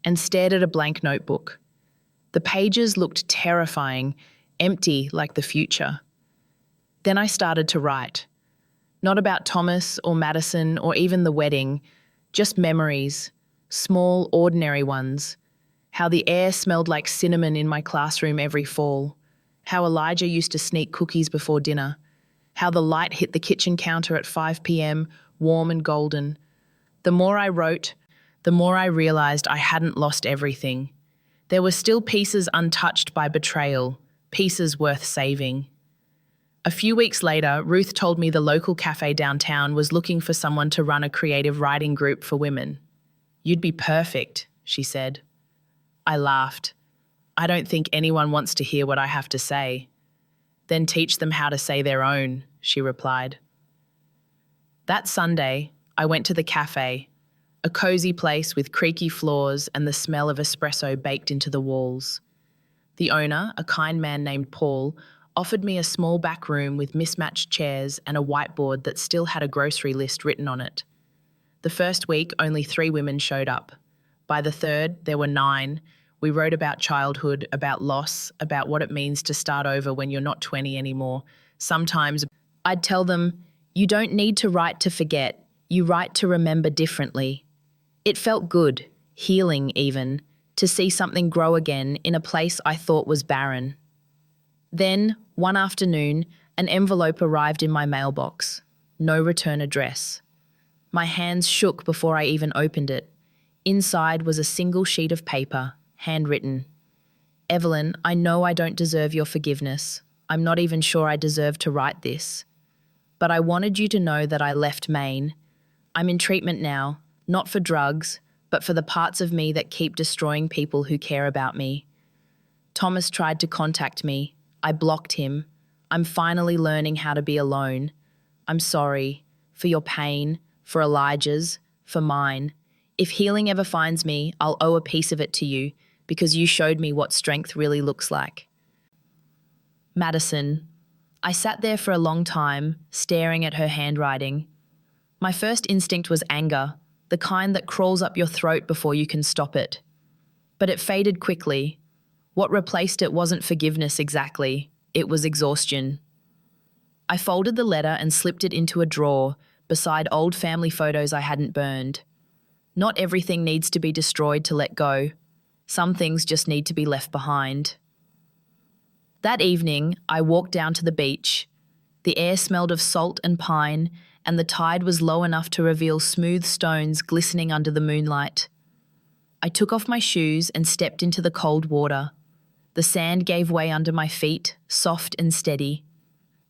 and stared at a blank notebook. The pages looked terrifying, empty like the future. Then I started to write. Not about Thomas or Madison or even the wedding, just memories, small, ordinary ones. How the air smelled like cinnamon in my classroom every fall. How Elijah used to sneak cookies before dinner. How the light hit the kitchen counter at 5 p.m., warm and golden. The more I wrote, the more I realized I hadn't lost everything. There were still pieces untouched by betrayal, pieces worth saving. A few weeks later, Ruth told me the local cafe downtown was looking for someone to run a creative writing group for women. "You'd be perfect," she said. I laughed. "I don't think anyone wants to hear what I have to say." "Then teach them how to say their own," she replied. That Sunday, I went to the cafe, a cozy place with creaky floors and the smell of espresso baked into the walls. The owner, a kind man named Paul, offered me a small back room with mismatched chairs and a whiteboard that still had a grocery list written on it. The first week, only 3 women showed up. By the third, there were 9. We wrote about childhood, about loss, about what it means to start over when you're not 20 anymore. Sometimes I'd tell them, "You don't need to write to forget. You write to remember differently." It felt good, healing even, to see something grow again in a place I thought was barren. Then, one afternoon, an envelope arrived in my mailbox. No return address. My hands shook before I even opened it. Inside was a single sheet of paper, handwritten. "Evelyn, I know I don't deserve your forgiveness. I'm not even sure I deserve to write this. But I wanted you to know that I left Maine. I'm in treatment now, not for drugs, but for the parts of me that keep destroying people who care about me. Thomas tried to contact me. I blocked him. I'm finally learning how to be alone. I'm sorry for your pain, for Elijah's, for mine. If healing ever finds me, I'll owe a piece of it to you because you showed me what strength really looks like. Madison. I sat there for a long time, staring at her handwriting. My first instinct was anger, the kind that crawls up your throat before you can stop it. But it faded quickly. What replaced it wasn't forgiveness exactly, it was exhaustion. I folded the letter and slipped it into a drawer beside old family photos I hadn't burned. Not everything needs to be destroyed to let go. Some things just need to be left behind. That evening, I walked down to the beach. The air smelled of salt and pine, and the tide was low enough to reveal smooth stones glistening under the moonlight. I took off my shoes and stepped into the cold water. The sand gave way under my feet, soft and steady.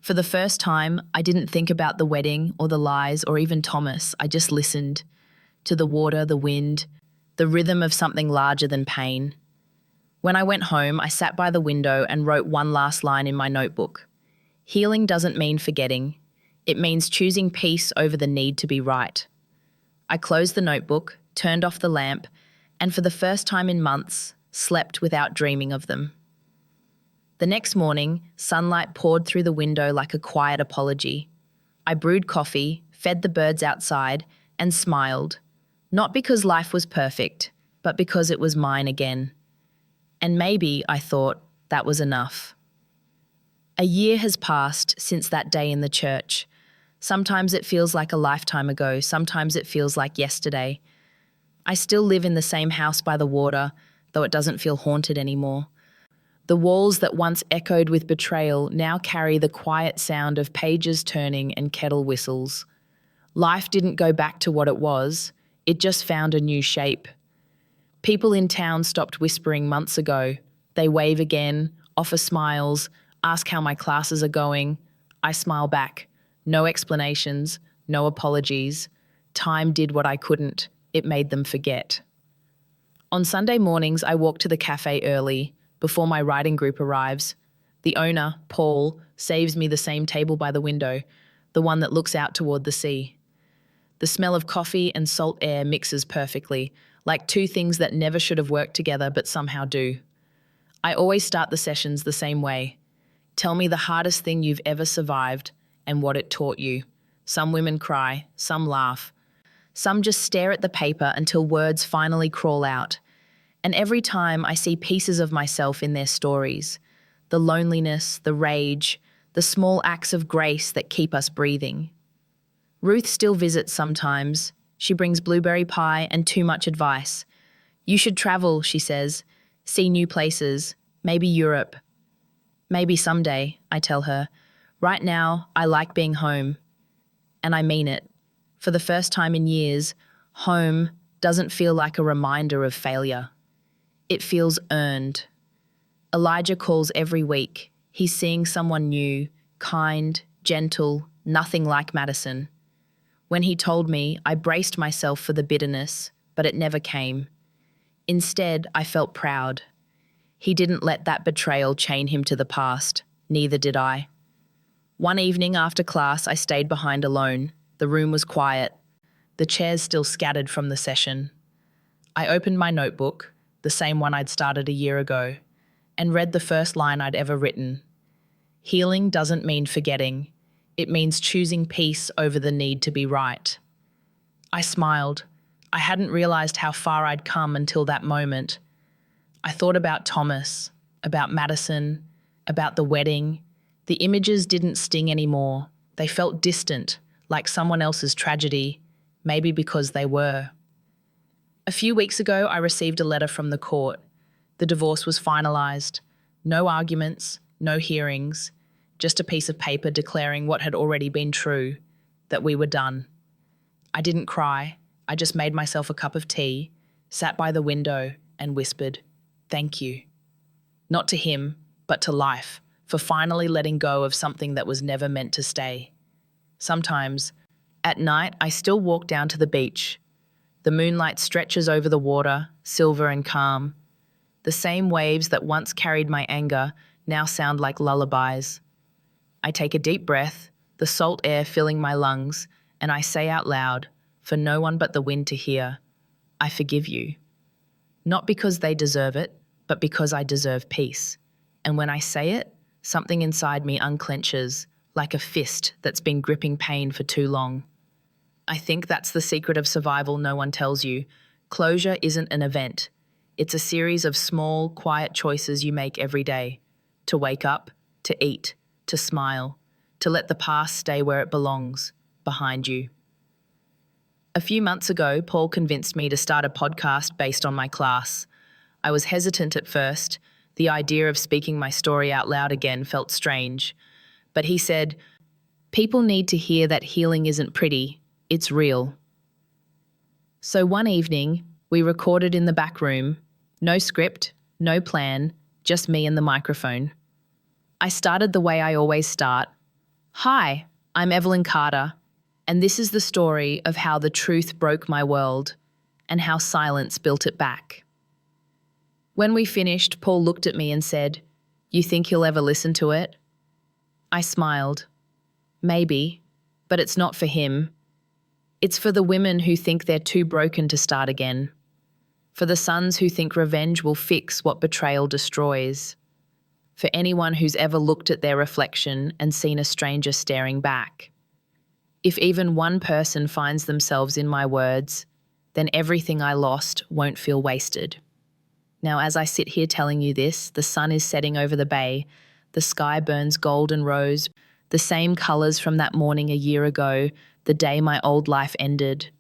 For the first time, I didn't think about the wedding or the lies or even Thomas. I just listened to the water, the wind, the rhythm of something larger than pain. When I went home, I sat by the window and wrote one last line in my notebook. Healing doesn't mean forgetting. It means choosing peace over the need to be right. I closed the notebook, turned off the lamp, and for the first time in months, slept without dreaming of them. The next morning, sunlight poured through the window like a quiet apology. I brewed coffee, fed the birds outside, and smiled. Not because life was perfect, but because it was mine again. And maybe, I thought, that was enough. A year has passed since that day in the church. Sometimes it feels like a lifetime ago, sometimes it feels like yesterday. I still live in the same house by the water, though it doesn't feel haunted anymore. The walls that once echoed with betrayal now carry the quiet sound of pages turning and kettle whistles. Life didn't go back to what it was, it just found a new shape. People in town stopped whispering months ago. They wave again, offer smiles, ask how my classes are going. I smile back. No explanations, no apologies. Time did what I couldn't. It made them forget. On Sunday mornings, I walk to the cafe early, before my writing group arrives. The owner, Paul, saves me the same table by the window, the one that looks out toward the sea. The smell of coffee and salt air mixes perfectly, like two things that never should have worked together but somehow do. I always start the sessions the same way. Tell me the hardest thing you've ever survived and what it taught you. Some women cry, some laugh. Some just stare at the paper until words finally crawl out. And every time I see pieces of myself in their stories. The loneliness, the rage, the small acts of grace that keep us breathing. Ruth still visits sometimes. She brings blueberry pie and too much advice. You should travel, she says. See new places. Maybe Europe. Maybe someday, I tell her. Right now, I like being home. And I mean it. For the first time in years, home doesn't feel like a reminder of failure. It feels earned. Elijah calls every week. He's seeing someone new, kind, gentle, nothing like Madison. When he told me, I braced myself for the bitterness, but it never came. Instead, I felt proud. He didn't let that betrayal chain him to the past. Neither did I. One evening after class, I stayed behind alone. The room was quiet. The chairs still scattered from the session. I opened my notebook, the same one I'd started a year ago, and read the first line I'd ever written. Healing doesn't mean forgetting. It means choosing peace over the need to be right. I smiled. I hadn't realized how far I'd come until that moment. I thought about Thomas, about Madison, about the wedding. The images didn't sting anymore. They felt distant, like someone else's tragedy, maybe because they were. A few weeks ago, I received a letter from the court. The divorce was finalized. No arguments, no hearings, just a piece of paper declaring what had already been true, that we were done. I didn't cry. I just made myself a cup of tea, sat by the window, and whispered, "Thank you." Not to him, but to life, for finally letting go of something that was never meant to stay. Sometimes, at night, I still walk down to the beach. The moonlight stretches over the water, silver and calm. The same waves that once carried my anger now sound like lullabies. I take a deep breath, the salt air filling my lungs, and I say out loud, for no one but the wind to hear, I forgive you. Not because they deserve it, but because I deserve peace. And when I say it, something inside me unclenches, like a fist that's been gripping pain for too long. I think that's the secret of survival no one tells you. Closure isn't an event. It's a series of small, quiet choices you make every day. To wake up, to eat, to smile, to let the past stay where it belongs, behind you. A few months ago, Paul convinced me to start a podcast based on my class. I was hesitant at first. The idea of speaking my story out loud again felt strange. But he said, people need to hear that healing isn't pretty, it's real. So one evening, we recorded in the back room. No script, no plan, just me and the microphone. I started the way I always start. Hi, I'm Evelyn Carter, and this is the story of how the truth broke my world and how silence built it back. When we finished, Paul looked at me and said, "You think he'll ever listen to it?" I smiled. Maybe, but it's not for him. It's for the women who think they're too broken to start again. For the sons who think revenge will fix what betrayal destroys. For anyone who's ever looked at their reflection and seen a stranger staring back. If even one person finds themselves in my words, then everything I lost won't feel wasted. Now, as I sit here telling you this, the sun is setting over the bay. The sky burns gold and rose, the same colours from that morning a year ago, the day my old life ended.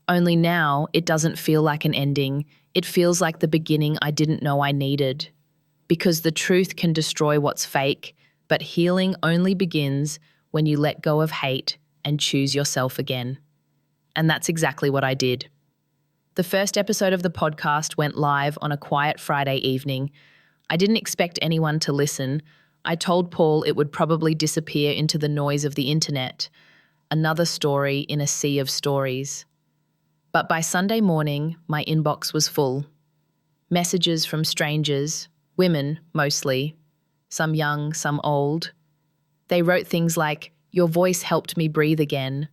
Only now, it doesn't feel like an ending. It feels like the beginning I didn't know I needed. Because the truth can destroy what's fake, but healing only begins when you let go of hate and choose yourself again. And that's exactly what I did. The first episode of the podcast went live on a quiet Friday evening. I didn't expect anyone to listen. I told Paul it would probably disappear into the noise of the internet. Another story in a sea of stories. But by Sunday morning, my inbox was full. Messages from strangers, women mostly, some young, some old. They wrote things like, "Your voice helped me breathe again,"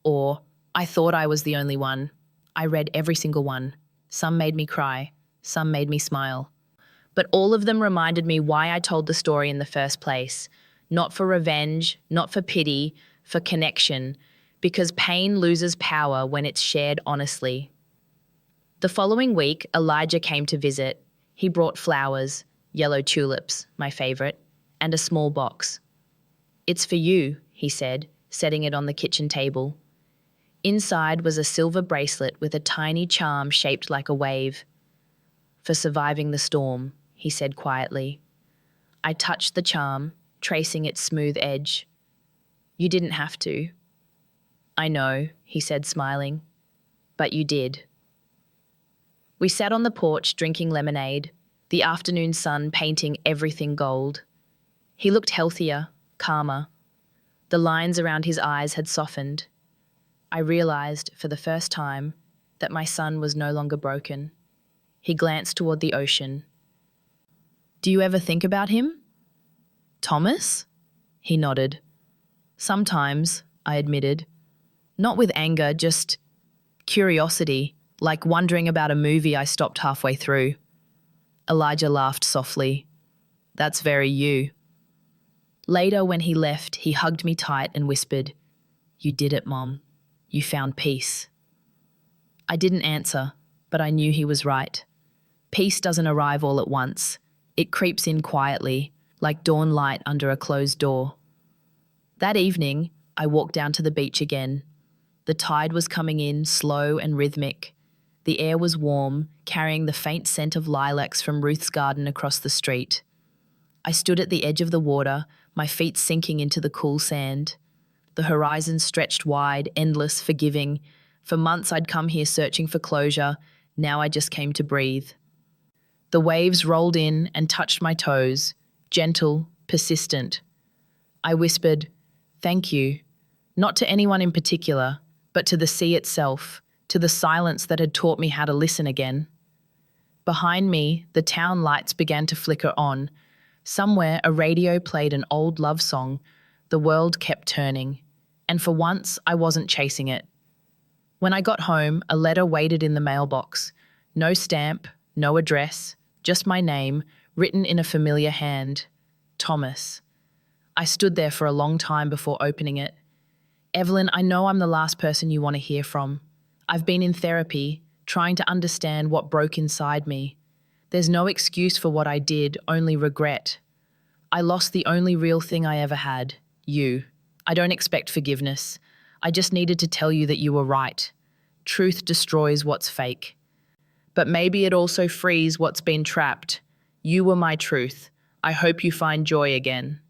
or "I thought I was the only one." I read every single one. Some made me cry, some made me smile. But all of them reminded me why I told the story in the first place. Not for revenge, not for pity, for connection, because pain loses power when it's shared honestly. The following week, Elijah came to visit. He brought flowers, yellow tulips, my favourite, and a small box. "It's for you," he said, setting it on the kitchen table. Inside was a silver bracelet with a tiny charm shaped like a wave. "For surviving the storm," he said quietly. I touched the charm, tracing its smooth edge. "You didn't have to." "I know," he said, smiling. "But you did." We sat on the porch drinking lemonade, the afternoon sun painting everything gold. He looked healthier, calmer. The lines around his eyes had softened. I realized, for the first time, that my son was no longer broken. He glanced toward the ocean. "Do you ever think about him?" "Thomas?" He nodded. "Sometimes," I admitted. Not with anger, just curiosity, like wondering about a movie I stopped halfway through. Elijah laughed softly. "That's very you." Later, when he left, he hugged me tight and whispered, "You did it, Mom. You found peace." I didn't answer, but I knew he was right. Peace doesn't arrive all at once. It creeps in quietly, like dawn light under a closed door. That evening, I walked down to the beach again. The tide was coming in, slow and rhythmic. The air was warm, carrying the faint scent of lilacs from Ruth's garden across the street. I stood at the edge of the water, my feet sinking into the cool sand. The horizon stretched wide, endless, forgiving. For months I'd come here searching for closure. Now I just came to breathe. The waves rolled in and touched my toes, gentle, persistent. I whispered, "Thank you," not to anyone in particular, but to the sea itself, to the silence that had taught me how to listen again. Behind me, the town lights began to flicker on. Somewhere, a radio played an old love song. The world kept turning, and for once, I wasn't chasing it. When I got home, a letter waited in the mailbox. No stamp, no address, just my name, written in a familiar hand. Thomas. I stood there for a long time before opening it. Evelyn, I know I'm the last person you want to hear from. I've been in therapy, trying to understand what broke inside me. There's no excuse for what I did, only regret. I lost the only real thing I ever had, you. I don't expect forgiveness. I just needed to tell you that you were right. Truth destroys what's fake. But maybe it also frees what's been trapped. You were my truth. I hope you find joy again.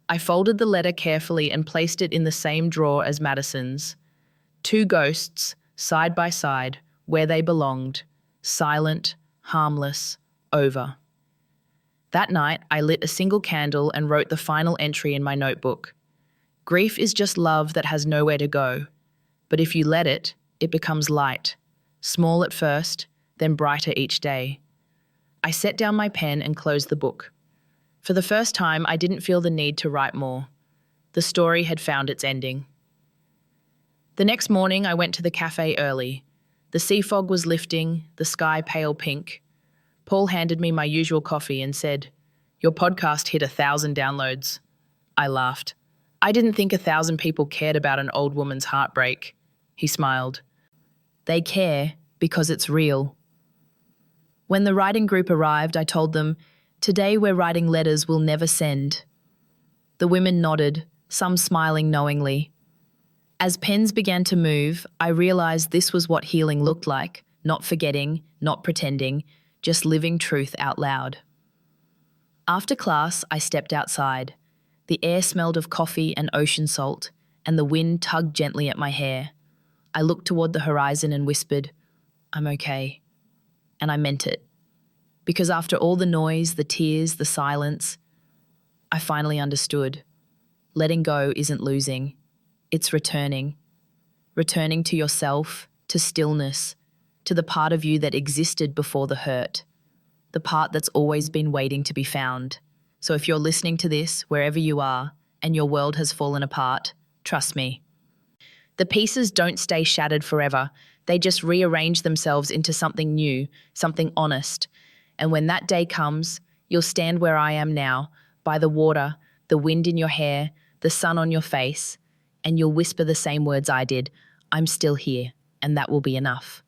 I folded the letter carefully and placed it in the same drawer as Madison's. Two ghosts, side by side, where they belonged. Silent, harmless, over. That night, I lit a single candle and wrote the final entry in my notebook. Grief is just love that has nowhere to go. But if you let it, it becomes light. Small at first, then brighter each day. I set down my pen and closed the book. For the first time, I didn't feel the need to write more. The story had found its ending. The next morning, I went to the cafe early. The sea fog was lifting, the sky pale pink. Paul handed me my usual coffee and said, "Your podcast hit 1,000 downloads." I laughed. I didn't think 1,000 people cared about an old woman's heartbreak. He smiled. They care because it's real. When the writing group arrived, I told them, "Today we're writing letters we'll never send." The women nodded, some smiling knowingly. As pens began to move, I realized this was what healing looked like, not forgetting, not pretending, just living truth out loud. After class, I stepped outside. The air smelled of coffee and ocean salt, and the wind tugged gently at my hair. I looked toward the horizon and whispered, "I'm okay." And I meant it. Because after all the noise, the tears, the silence, I finally understood. Letting go isn't losing. It's returning. Returning to yourself, to stillness, to the part of you that existed before the hurt. The part that's always been waiting to be found. So if you're listening to this, wherever you are, and your world has fallen apart, trust me. The pieces don't stay shattered forever. They just rearrange themselves into something new, something honest. And when that day comes, you'll stand where I am now, by the water, the wind in your hair, the sun on your face, and you'll whisper the same words I did, "I'm still here," and that will be enough.